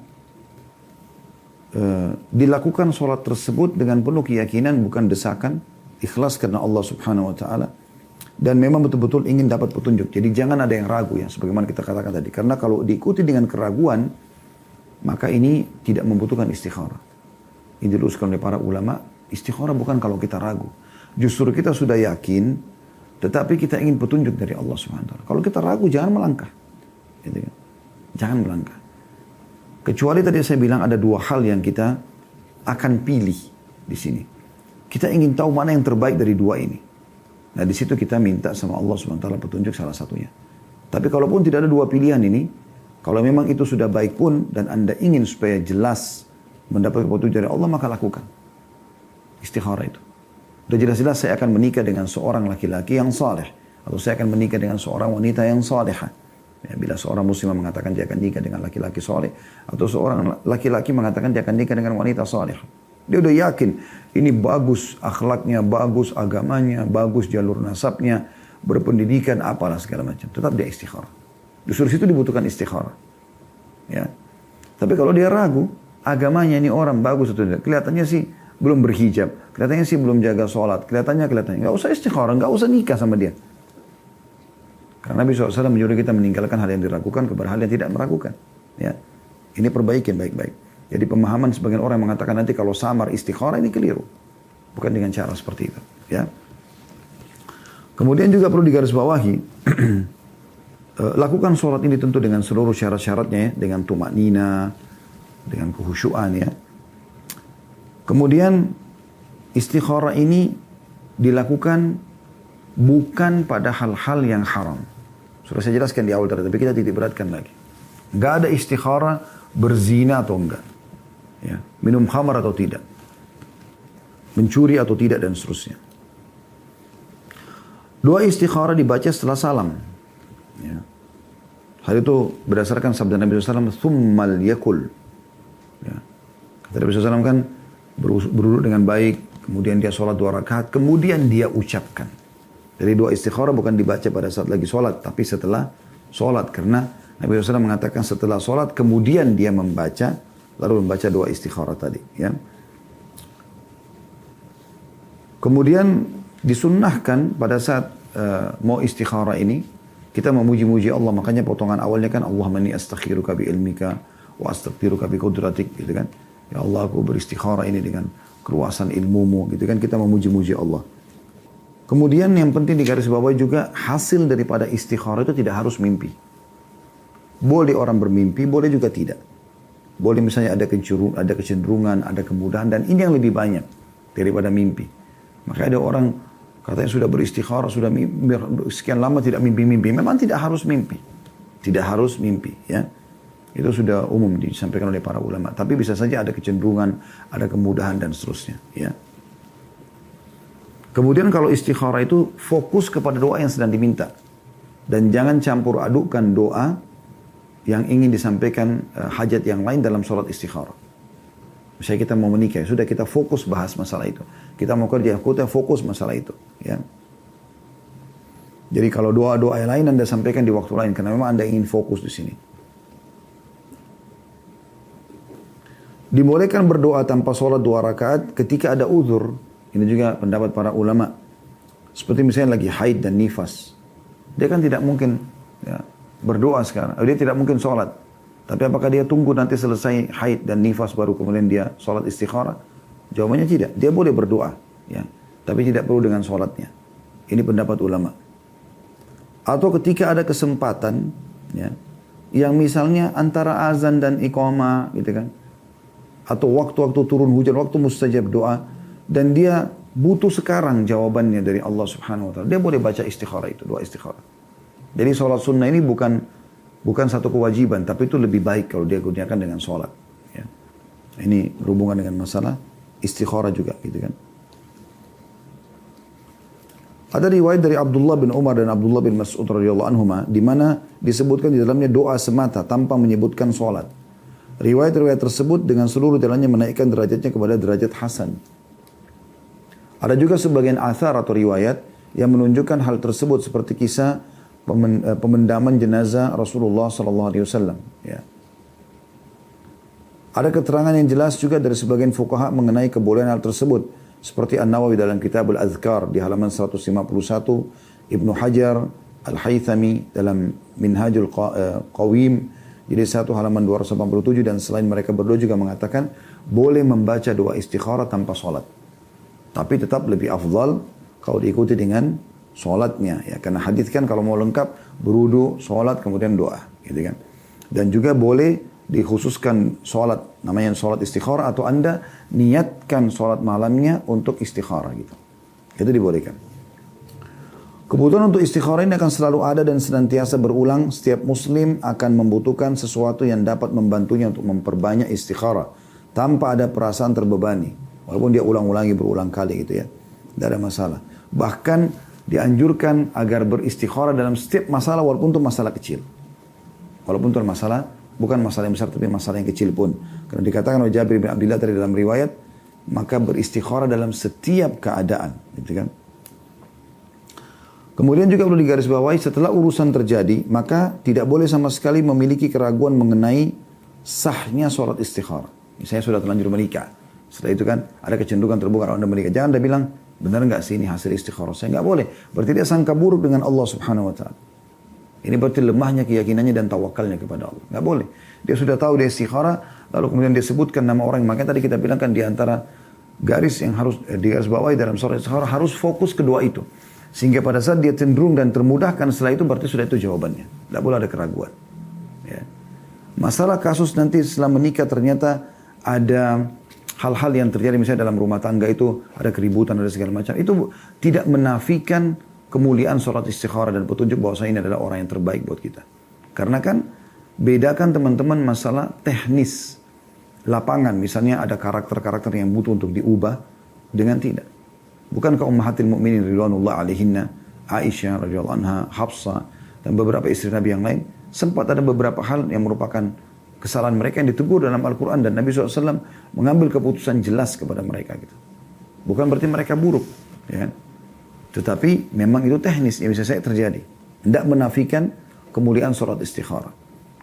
dilakukan sholat tersebut dengan penuh keyakinan, bukan desakan, ikhlas karena Allah Subhanahu Wa Taala, dan memang betul-betul ingin dapat petunjuk. Jadi jangan ada yang ragu ya, sebagaimana kita katakan tadi. Karena kalau diikuti dengan keraguan, maka ini tidak membutuhkan istikharah. Ini diluruskan oleh para ulama. Istikharah bukan kalau kita ragu. Justru kita sudah yakin, tetapi kita ingin petunjuk dari Allah Subhanahu Wa Taala. Kalau kita ragu, jangan melangkah. Gitu kan? Jangan melangkah. Kecuali tadi saya bilang ada 2 hal yang kita akan pilih di sini. Kita ingin tahu mana yang terbaik dari 2 ini. Nah di situ kita minta sama Allah Subhanahu Wa Taala petunjuk salah satunya. Tapi kalaupun tidak ada 2 pilihan ini, kalau memang itu sudah baik pun dan Anda ingin supaya jelas mendapat petunjuk dari Allah, maka lakukan istikharah itu. Sudah jelas-jelas saya akan menikah dengan seorang laki-laki yang saleh, atau saya akan menikah dengan seorang wanita yang salehah. Ya, bila seorang muslimah mengatakan dia akan nikah dengan laki-laki soleh, atau seorang laki-laki mengatakan dia akan nikah dengan wanita soleh, dia udah yakin ini bagus akhlaknya, bagus agamanya, bagus jalur nasabnya, berpendidikan, apalah segala macam. Tetap dia istikharah. Justru situ dibutuhkan istikharah. Ya. Tapi kalau dia ragu, agamanya ini orang bagus atau tidak, kelihatannya sih belum berhijab, kelihatannya sih belum jaga sholat, kelihatannya, nggak usah istikharah, nggak usah nikah sama dia. Karena Nabi SAW menyuruh kita meninggalkan hal yang diragukan kepada hal yang tidak meragukan. Ya. Ini perbaikin baik-baik. Jadi pemahaman sebagian orang yang mengatakan nanti kalau samar istikharah ini keliru. Bukan dengan cara seperti itu. Ya. Kemudian juga perlu digarisbawahi, lakukan sholat ini tentu dengan seluruh syarat-syaratnya ya. Dengan tumaknina, dengan kehusyuan ya. Kemudian istikharah ini dilakukan bukan pada hal-hal yang haram. Sudah saya jelaskan di awal tadi, tapi kita titik beratkan lagi. Gak ada istikharah berzina atau enggak. Ya. Minum khamar atau tidak. Mencuri atau tidak dan seterusnya. 2 istikharah dibaca setelah salam. Ya. Hal itu berdasarkan sabda Nabi SAW, thummal yakul. Ya. Kata Nabi SAW kan, berduduk dengan baik, kemudian dia sholat 2 rakaat, kemudian dia ucapkan. Jadi 2 istikharah bukan dibaca pada saat lagi sholat, tapi setelah sholat. Karena Nabi SAW mengatakan setelah sholat, kemudian dia membaca, lalu membaca 2 istikharah tadi. Ya. Kemudian disunnahkan pada saat mau istikharah ini, kita memuji-muji Allah. Makanya potongan awalnya kan, Allahumma inni astakhiruka bi ilmika, wa astaghfiruka bi qudratik. Gitu kan. Ya Allah, aku beristikharah ini dengan keluasan ilmumu. Gitu kan, kita memuji-muji Allah. Kemudian yang penting digarisbawahi juga, hasil daripada istikharah itu tidak harus mimpi. Boleh orang bermimpi, boleh juga tidak. Boleh misalnya ada kecenderungan, ada kemudahan, dan ini yang lebih banyak daripada mimpi. Maka ada orang katanya sudah beristikharah, sudah sekian lama tidak mimpi-mimpi. Memang tidak harus mimpi. Tidak harus mimpi. Ya. Itu sudah umum disampaikan oleh para ulama. Tapi bisa saja ada kecenderungan, ada kemudahan, dan seterusnya. Ya. Kemudian kalau istikharah itu fokus kepada doa yang sedang diminta. Dan jangan campur adukkan doa yang ingin disampaikan hajat yang lain dalam sholat istikharah. Misalnya kita mau menikah, sudah kita fokus bahas masalah itu. Kita mau kerja, kita fokus masalah itu. Ya. Jadi kalau doa-doa yang lain Anda sampaikan di waktu lain, karena memang Anda ingin fokus di sini. Dibolehkan berdoa tanpa sholat 2 rakaat ketika ada uzur. Ini juga pendapat para ulama. Seperti misalnya lagi haid dan nifas. Dia kan tidak mungkin ya, berdoa sekarang. Dia tidak mungkin sholat. Tapi apakah dia tunggu nanti selesai haid dan nifas baru kemudian dia sholat istikharah? Jawabannya tidak. Dia boleh berdoa. Ya. Tapi tidak perlu dengan sholatnya. Ini pendapat ulama. Atau ketika ada kesempatan. Ya, yang misalnya antara azan dan iqamah. Gitu kan. Atau waktu-waktu turun hujan. Waktu mustajab doa. Dan dia butuh sekarang jawabannya dari Allah Subhanahu Wa Taala. Dia boleh baca istikharah itu, doa istikharah. Jadi sholat sunnah ini bukan Bukan satu kewajiban, tapi itu lebih baik kalau dia gunakan dengan sholat. Ya. Ini berhubungan dengan masalah istikharah juga, gitu kan. Ada riwayat dari Abdullah bin Umar dan Abdullah bin Mas'ud radhiyallahu anhuma di mana disebutkan di dalamnya doa semata tanpa menyebutkan sholat. Riwayat-riwayat tersebut dengan seluruh jalannya menaikkan derajatnya kepada derajat hasan. Ada juga sebagian athar atau riwayat yang menunjukkan hal tersebut seperti kisah pemendaman jenazah Rasulullah sallallahu alaihi wasallam, ya. Ada keterangan yang jelas juga dari sebagian fuqaha mengenai kebolehan hal tersebut, seperti An-Nawawi dalam Kitabul Adhkar di halaman 151, Ibnu Hajar Al-Haythami dalam Minhajul Qawim jadi 1 halaman 287, dan selain mereka berdua juga mengatakan boleh membaca doa istikharah tanpa sholat. Tapi tetap lebih afdal kalau diikuti dengan sholatnya, ya, karena hadis kan kalau mau lengkap berudu, sholat, kemudian doa, gitu kan. Dan juga boleh dikhususkan sholat, namanya sholat istikharah, atau anda niatkan sholat malamnya untuk istikharah, gitu. Itu dibolehkan. Kebutuhan untuk istikharah ini akan selalu ada dan senantiasa berulang. Setiap muslim akan membutuhkan sesuatu yang dapat membantunya untuk memperbanyak istikharah tanpa ada perasaan terbebani, walaupun dia ulang-ulangi berulang kali, gitu ya. Tidak ada masalah. Bahkan dianjurkan agar beristikharah dalam setiap masalah, walaupun itu masalah kecil. Walaupun itu masalah, bukan masalah yang besar, tapi masalah yang kecil pun. Karena dikatakan oleh Jabir bin Abdullah tadi dalam riwayat, maka beristikharah dalam setiap keadaan, gitu kan. Kemudian juga perlu digarisbawahi, setelah urusan terjadi, maka tidak boleh sama sekali memiliki keraguan mengenai sahnya sholat istikharah. Misalnya sudah terlanjur menikah, setelah itu kan ada kecenderungan terbuka kalau anda menikah. Jangan anda bilang, benar nggak sih ini hasil istikharah saya? Nggak boleh. Berarti dia sangka buruk dengan Allah Subhanahu Wa Taala. Ini berarti lemahnya keyakinannya dan tawakalnya kepada Allah. Nggak boleh. Dia sudah tahu dia istikharah, lalu kemudian dia sebutkan nama orang. Makanya tadi kita bilang kan di antara garis yang harus digarisbawahi dalam sholat istikharah harus fokus kedua itu. Sehingga pada saat dia cenderung dan termudahkan setelah itu, berarti sudah itu jawabannya. Tidak boleh ada keraguan. Ya. Masalah kasus nanti setelah menikah ternyata ada hal-hal yang terjadi misalnya dalam rumah tangga itu ada keributan, ada segala macam. Itu tidak menafikan kemuliaan sholat istikharah dan petunjuk bahwa ini adalah orang yang terbaik buat kita. Karena kan bedakan teman-teman masalah teknis lapangan. Misalnya ada karakter-karakter yang butuh untuk diubah dengan tidak. Bukankah Ummahatil Mukminin ridwanullah alaihinna, Aisyah radhiyallahu anha, Hafsah dan beberapa istri Nabi yang lain sempat ada beberapa hal yang merupakan kesalahan mereka yang ditegur dalam Al-Quran, dan Nabi SAW mengambil keputusan jelas kepada mereka gitu. Bukan berarti mereka buruk, ya kan? Tetapi memang itu teknis yang bisa saja terjadi. Tidak menafikan kemuliaan sholat istikharah.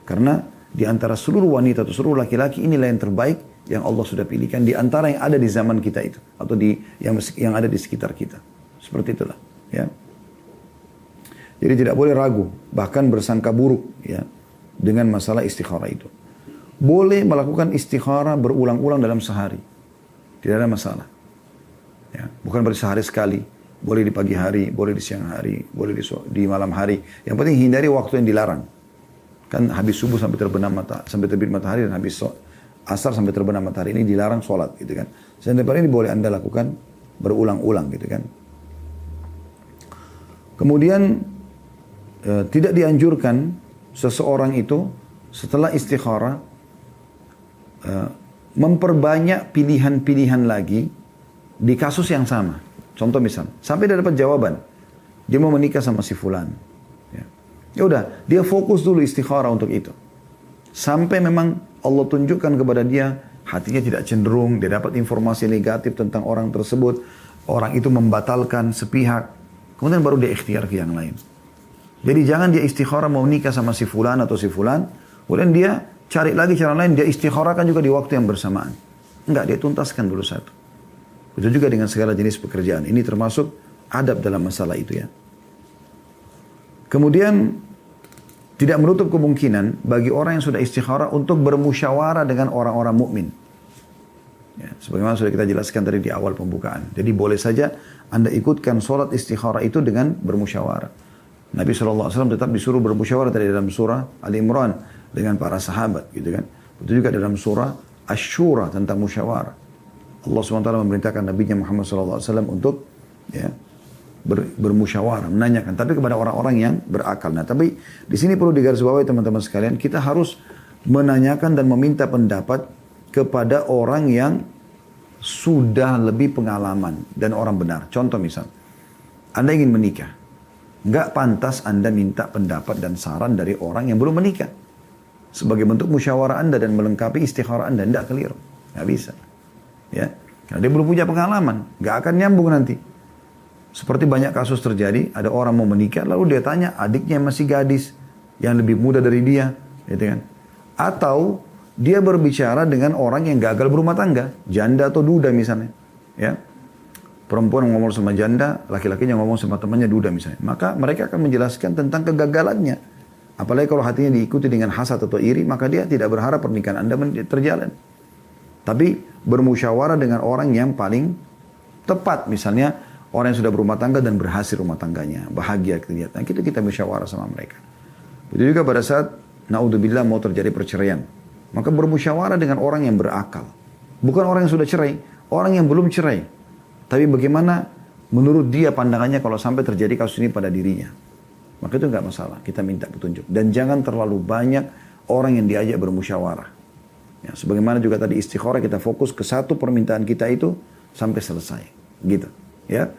Karena di antara seluruh wanita atau seluruh laki-laki, inilah yang terbaik yang Allah sudah pilihkan di antara yang ada di zaman kita itu, atau di yang ada di sekitar kita. Seperti itulah, ya. Jadi tidak boleh ragu, bahkan bersangka buruk, ya, dengan masalah istikharah itu. Boleh melakukan istikharah berulang-ulang dalam sehari. Tidak ada masalah. Ya, bukan berarti sehari sekali. Boleh di pagi hari, boleh di siang hari, boleh di malam hari. Yang penting hindari waktu yang dilarang. Kan habis subuh sampai sampai terbit matahari, dan habis asar sampai terbenam matahari, ini dilarang sholat, gitu kan. Sedangkan ini boleh anda lakukan berulang-ulang, gitu kan. Kemudian tidak dianjurkan seseorang itu setelah istikharah memperbanyak pilihan-pilihan lagi di kasus yang sama. Contoh misal, sampai dia dapat jawaban, dia mau menikah sama si fulan. Ya udah, dia fokus dulu istikharah untuk itu. Sampai memang Allah tunjukkan kepada dia, hatinya tidak cenderung, dia dapat informasi negatif tentang orang tersebut, orang itu membatalkan sepihak, kemudian baru dia ikhtiar ke yang lain. Jadi jangan dia istikharah mau nikah sama si fulan atau si fulan, kemudian dia cari lagi cara lain, dia istikharahkan juga di waktu yang bersamaan. Enggak, dia tuntaskan dulu satu. Itu juga dengan segala jenis pekerjaan. Ini termasuk adab dalam masalah itu, ya. Kemudian tidak menutup kemungkinan bagi orang yang sudah istikharah untuk bermusyawarah dengan orang-orang mukmin. Ya, sebagaimana sudah kita jelaskan tadi di awal pembukaan. Jadi boleh saja anda ikutkan sholat istikharah itu dengan bermusyawarah. Nabi SAW tetap disuruh bermusyawarah tadi dalam surah Ali Imran dengan para sahabat, gitu kan. Itu juga dalam surah Asy-Syura tentang musyawarah. Allah SWT memerintahkan Nabi Muhammad SAW untuk, ya, bermusyawarah, menanyakan, tapi kepada orang-orang yang berakal. Nah, tapi di sini perlu digarisbawahi teman-teman sekalian, kita harus menanyakan dan meminta pendapat kepada orang yang sudah lebih pengalaman dan orang benar. Contoh misal, Anda ingin menikah, nggak pantas Anda minta pendapat dan saran dari orang yang belum menikah. Sebagai bentuk musyawarah Anda dan melengkapi istikharah Anda, nggak keliru, nggak bisa. Ya, karena dia belum punya pengalaman, nggak akan nyambung nanti. Seperti banyak kasus terjadi, ada orang mau menikah, lalu dia tanya adiknya yang masih gadis, yang lebih muda dari dia, gitu kan? Atau dia berbicara dengan orang yang gagal berumah tangga, janda atau duda misalnya, ya. Perempuan ngomong sama janda, laki-lakinya ngomong sama temannya duda misalnya. Maka mereka akan menjelaskan tentang kegagalannya. Apalagi kalau hatinya diikuti dengan hasad atau iri, maka dia tidak berharap pernikahan Anda terjalan. Tapi bermusyawarah dengan orang yang paling tepat, misalnya orang yang sudah berumah tangga dan berhasil rumah tangganya, bahagia kelihatan. Kita musyawarah sama mereka. Begitu juga pada saat naudzubillah mau terjadi perceraian, maka bermusyawarah dengan orang yang berakal. Bukan orang yang sudah cerai, orang yang belum cerai. Tapi bagaimana menurut dia pandangannya kalau sampai terjadi kasus ini pada dirinya. Maka itu nggak masalah, kita minta petunjuk. Dan jangan terlalu banyak orang yang diajak bermusyawarah. Ya, sebagaimana juga tadi istikharah, kita fokus ke satu permintaan kita itu sampai selesai. Gitu. Ya.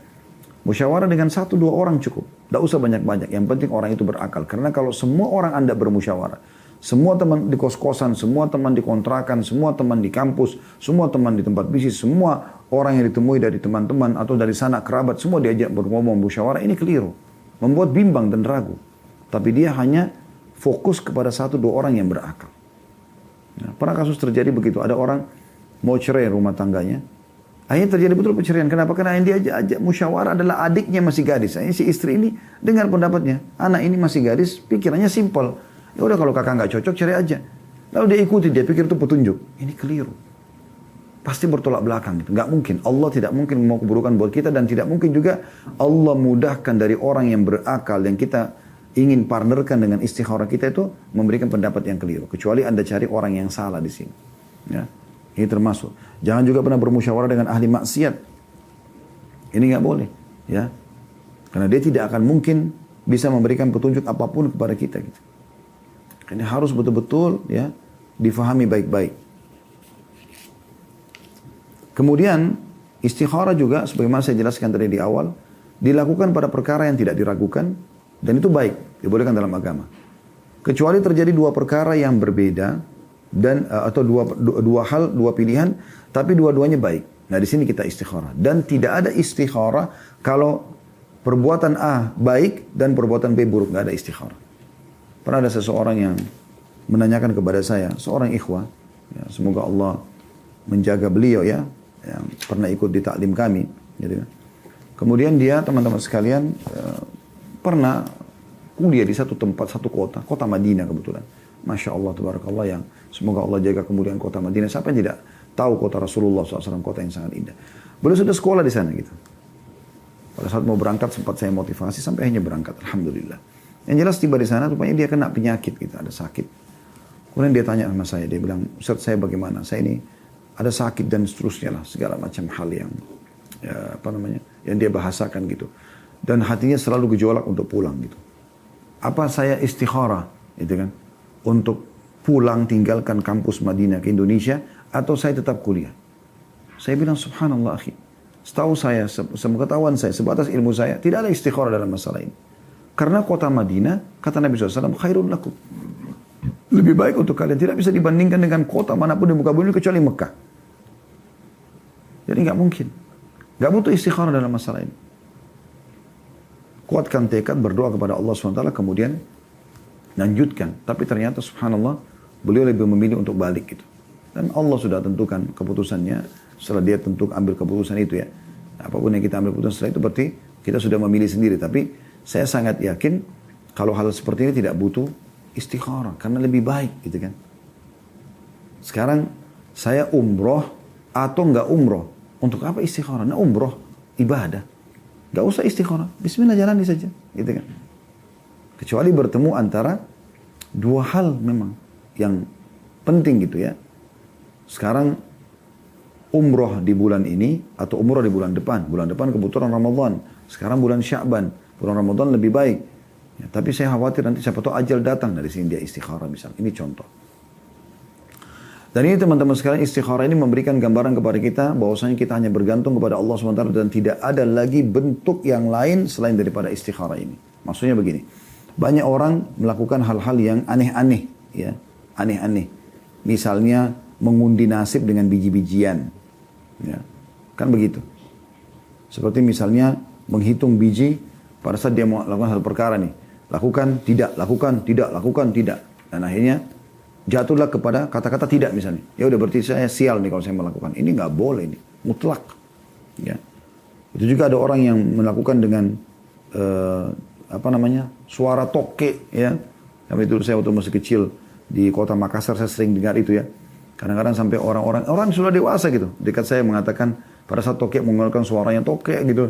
Musyawarah dengan 1-2 orang cukup. Tidak usah banyak-banyak. Yang penting orang itu berakal. Karena kalau semua orang Anda bermusyawarah, semua teman di kos-kosan, semua teman di kontrakan, semua teman di kampus, semua teman di tempat bisnis, semua orang yang ditemui dari teman-teman atau dari sanak kerabat, semua diajak berngomong musyawarah, ini keliru. Membuat bimbang dan ragu. Tapi dia hanya fokus kepada 1-2 orang yang berakal. Nah, pernah kasus terjadi begitu. Ada orang mau cerai rumah tangganya. Akhirnya terjadi betul perceraian. Kenapa? Karena yang diajak musyawarah adalah adiknya masih gadis. Akhirnya si istri ini dengar pendapatnya. Anak ini masih gadis, pikirannya simpel. Ya udah kalau kakak nggak cocok, cerai aja. Lalu dia ikuti, dia pikir itu petunjuk. Ini keliru. Pasti bertolak belakang gitu. Nggak mungkin. Allah tidak mungkin mau keburukan buat kita dan tidak mungkin juga Allah mudahkan dari orang yang berakal yang kita ingin partnerkan dengan istikharah kita itu memberikan pendapat yang keliru. Kecuali Anda cari orang yang salah di sini. Ya. Ini termasuk. Jangan juga pernah bermusyawarah dengan ahli maksiat. Ini nggak boleh. Ya. Karena dia tidak akan mungkin bisa memberikan petunjuk apapun kepada kita. Gitu. Ini harus betul-betul ya difahami baik-baik. Kemudian istikharah juga sebagaimana saya jelaskan tadi di awal dilakukan pada perkara yang tidak diragukan dan itu baik, dibolehkan dalam agama. Kecuali terjadi 2 perkara yang berbeda dan atau dua hal, 2 pilihan, tapi dua-duanya baik. Nah, di sini kita istikharah dan tidak ada istikharah kalau perbuatan A baik dan perbuatan B buruk, nggak ada istikharah. Pernah ada seseorang yang menanyakan kepada saya, seorang ikhwah, ya, semoga Allah menjaga beliau ya, yang pernah ikut di taklim kami. Gitu. Kemudian dia, teman-teman sekalian, pernah kuliah di satu tempat, satu kota Madinah kebetulan. Masya Allah, tabarakallah, yang semoga Allah jaga kemuliaan kota Madinah. Siapa yang tidak tahu kota Rasulullah SAW, kota yang sangat indah. Beliau sudah sekolah di sana gitu. Pada saat mau berangkat sempat saya motivasi sampai akhirnya berangkat, alhamdulillah. Yang jelas tiba di sana, rupanya dia kena penyakit gitu, ada sakit. Kemudian dia tanya sama saya, dia bilang, Ustaz saya bagaimana? Saya ini ada sakit dan seterusnya lah, segala macam hal yang ya, yang dia bahasakan gitu. Dan hatinya selalu gejolak untuk pulang gitu. Apa saya istikharah gitu kan? Untuk pulang tinggalkan kampus Madinah ke Indonesia atau saya tetap kuliah? Saya bilang subhanallah akhi. Setahu saya, sepengetahuan saya, sebatas ilmu saya, tidak ada istikharah dalam masalah ini. Karena kota Madinah, kata Nabi SAW, khairun lakum. Lebih baik untuk kalian. Tidak bisa dibandingkan dengan kota manapun di muka bumi kecuali Mekah. Jadi nggak mungkin. Nggak butuh istikharah dalam masalah ini. Kuatkan tekad, berdoa kepada Allah SWT, kemudian lanjutkan. Tapi ternyata subhanallah, beliau lebih memilih untuk balik gitu. Dan Allah sudah tentukan keputusannya, setelah dia ambil keputusan itu ya. Apapun yang kita ambil keputusan setelah itu berarti kita sudah memilih sendiri. Tapi saya sangat yakin kalau hal seperti ini tidak butuh istikharah. Karena lebih baik gitu kan. Sekarang saya umroh atau nggak umroh. Untuk apa istikharah? Nah umroh, ibadah. Gak usah istikharah. Bismillah jalani saja. Gitu kan. Kecuali bertemu antara 2 hal memang yang penting gitu ya. Sekarang umroh di bulan ini atau umroh di bulan depan. Bulan depan kebetulan Ramadan. Sekarang bulan Sya'ban. Bulan Ramadan lebih baik. Ya, tapi saya khawatir nanti siapa tahu ajal datang dari sini dia istikharah misalnya. Ini contoh. Dan ini teman-teman sekalian, istikharah ini memberikan gambaran kepada kita bahwasanya kita hanya bergantung kepada Allah SWT dan tidak ada lagi bentuk yang lain selain daripada istikharah ini. Maksudnya begini, banyak orang melakukan hal-hal yang aneh-aneh, ya, aneh-aneh. Misalnya mengundi nasib dengan biji-bijian, ya, kan begitu. Seperti misalnya menghitung biji pada saat dia mau lakukan satu perkara nih, lakukan, tidak, lakukan, tidak, lakukan, tidak, dan akhirnya jatuhlah kepada kata-kata tidak misalnya. Ya udah berarti saya sial nih kalau saya melakukan. Ini nggak boleh ini, mutlak. Ya. Itu juga ada orang yang melakukan dengan suara toke ya. Tapi itu saya waktu masih kecil di kota Makassar saya sering dengar itu ya. Kadang-kadang sampai orang sudah dewasa gitu dekat saya mengatakan pada saat toke mengeluarkan suaranya toke gitu,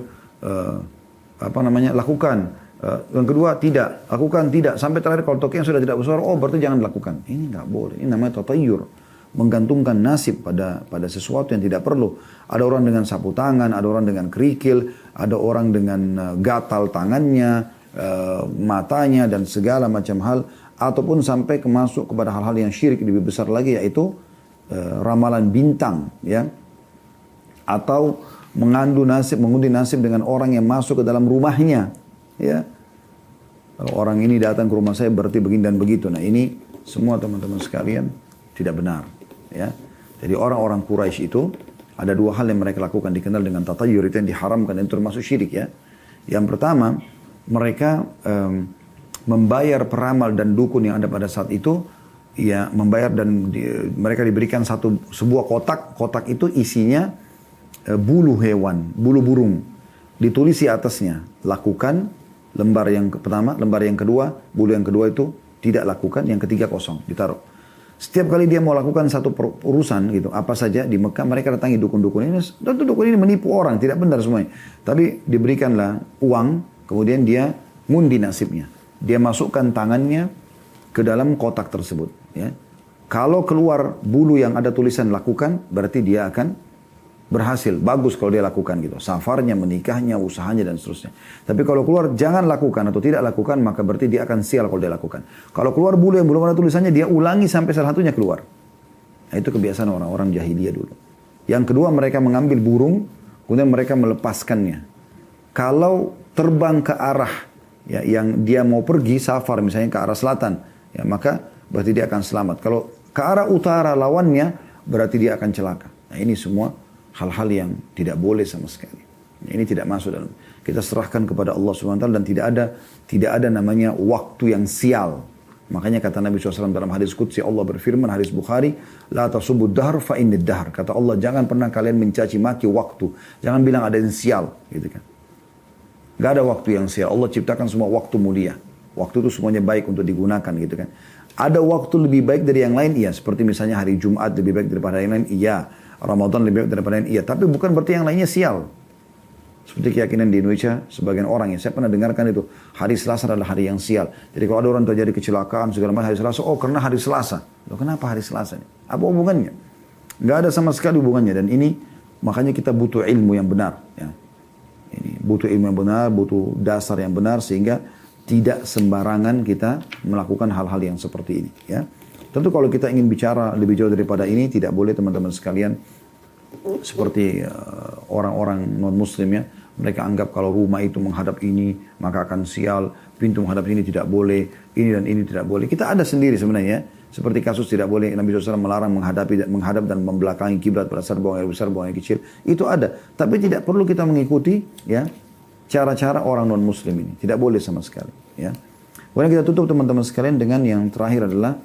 lakukan. Yang kedua tidak, lakukan tidak. Sampai terakhir kalau toke yang sudah tidak bersuara, oh berarti jangan dilakukan. Ini nggak boleh. Ini namanya tatayur, menggantungkan nasib pada sesuatu yang tidak perlu. Ada orang dengan sapu tangan, ada orang dengan kerikil, ada orang dengan gatal tangannya, matanya dan segala macam hal, ataupun sampai masuk kepada hal-hal yang syirik lebih besar lagi, yaitu ramalan bintang, ya, atau mengundi nasib dengan orang yang masuk ke dalam rumahnya, ya. Kalau orang ini datang ke rumah saya berarti begini dan begitu. Nah ini semua teman-teman sekalian tidak benar, ya. Jadi orang-orang Quraisy itu ada dua hal yang mereka lakukan dikenal dengan tatayur, itu yang diharamkan dan termasuk syirik, ya. Yang pertama, mereka membayar peramal dan dukun yang ada pada saat itu, ya, membayar dan mereka diberikan sebuah kotak itu isinya bulu hewan, bulu burung. Ditulis di atasnya, lakukan lembar yang pertama, lembar yang kedua, bulu yang kedua itu tidak lakukan, yang ketiga kosong, ditaruh. Setiap kali dia mau lakukan satu urusan gitu, apa saja di Mekah mereka datangi dukun-dukun ini, dan dukun ini menipu orang, tidak benar semuanya. Tapi diberikanlah uang, kemudian dia ngundi nasibnya. Dia masukkan tangannya ke dalam kotak tersebut, ya. Kalau keluar bulu yang ada tulisan lakukan, berarti dia akan berhasil, bagus kalau dia lakukan gitu. Safarnya, menikahnya, usahanya dan seterusnya. Tapi kalau keluar jangan lakukan atau tidak lakukan, maka berarti dia akan sial kalau dia lakukan. Kalau keluar bulu yang belum ada tulisannya, dia ulangi sampai salah satunya keluar. Nah, itu kebiasaan orang-orang jahiliyah dulu. Yang kedua, mereka mengambil burung, kemudian mereka melepaskannya. Kalau terbang ke arah, ya, yang dia mau pergi, safar misalnya ke arah selatan, ya, maka berarti dia akan selamat. Kalau ke arah utara lawannya, berarti dia akan celaka. Nah ini semua hal-hal yang tidak boleh sama sekali. Ini tidak masuk dalam. Kita serahkan kepada Allah SWT dan tidak ada namanya waktu yang sial. Makanya kata Nabi SAW dalam hadis Qudsi, Allah berfirman, hadis Bukhari, La tasubud dahr fa innid dahr. Kata Allah, jangan pernah kalian mencaci maki waktu. Jangan bilang ada yang sial. Gitu kan. Gak ada waktu yang sial. Allah ciptakan semua waktu mulia. Waktu itu semuanya baik untuk digunakan gitu kan. Ada waktu lebih baik dari yang lain, iya. Seperti misalnya hari Jumat lebih baik daripada yang lain, iya. Ramadan lebih baik daripada yang iya. Tapi bukan berarti yang lainnya sial. Seperti keyakinan di Indonesia, sebagian orang yang saya pernah dengarkan itu, hari Selasa adalah hari yang sial. Jadi kalau ada orang terjadi kecelakaan, segala macam hari Selasa, oh karena hari Selasa. Loh kenapa hari Selasa ini? Apa hubungannya? Nggak ada sama sekali hubungannya. Dan ini, makanya kita butuh ilmu yang benar. Ya. Ini butuh ilmu yang benar, butuh dasar yang benar, sehingga tidak sembarangan kita melakukan hal-hal yang seperti ini. Ya. Tentu kalau kita ingin bicara lebih jauh daripada ini, tidak boleh teman-teman sekalian seperti orang-orang non-muslim ya. Mereka anggap kalau rumah itu menghadap ini, maka akan sial. Pintu menghadap ini tidak boleh, ini dan ini tidak boleh. Kita ada sendiri sebenarnya. Seperti kasus tidak boleh, Nabi SAW melarang menghadap dan membelakangi kiblat pada saat buang air besar, buang air kecil. Itu ada. Tapi tidak perlu kita mengikuti ya cara-cara orang non-muslim ini. Tidak boleh sama sekali. Ya. Kemudian kita tutup teman-teman sekalian dengan yang terakhir adalah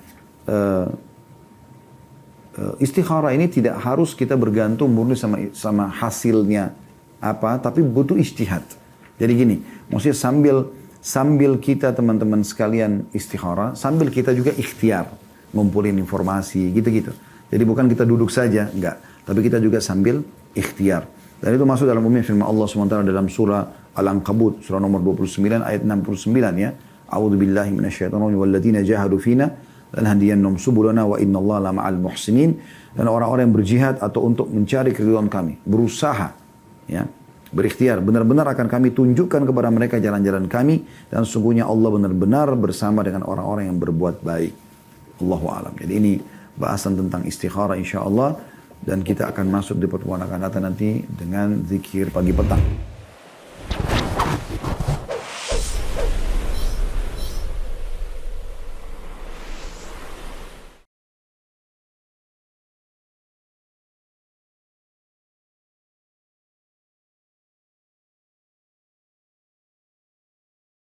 istikharah ini tidak harus kita bergantung murni sama hasilnya apa, tapi butuh ijtihad. Jadi gini, maksudnya sambil kita teman-teman sekalian istikharah, sambil kita juga ikhtiar, ngumpulin informasi gitu-gitu. Jadi bukan kita duduk saja, enggak, tapi kita juga sambil ikhtiar. Dan itu masuk dalam umumnya firman Allah SWT dalam surah Al-Ankabut, surah nomor 29 ayat 69 ya. A'udzu billahi minasyaitonir rajim walladzina jahadu fina dan hadiyannahum subulana wa innallaha la ma'al muhsinin, dan orang-orang yang berjihad atau untuk mencari keridhaan kami, berusaha, ya, berikhtiar, benar-benar akan kami tunjukkan kepada mereka jalan-jalan kami, dan sungguhnya Allah benar-benar bersama dengan orang-orang yang berbuat baik. Allahu a'lam. Jadi ini bahasan tentang istikharah insyaallah, dan kita akan masuk di pertemuan akan datang nanti dengan zikir pagi petang.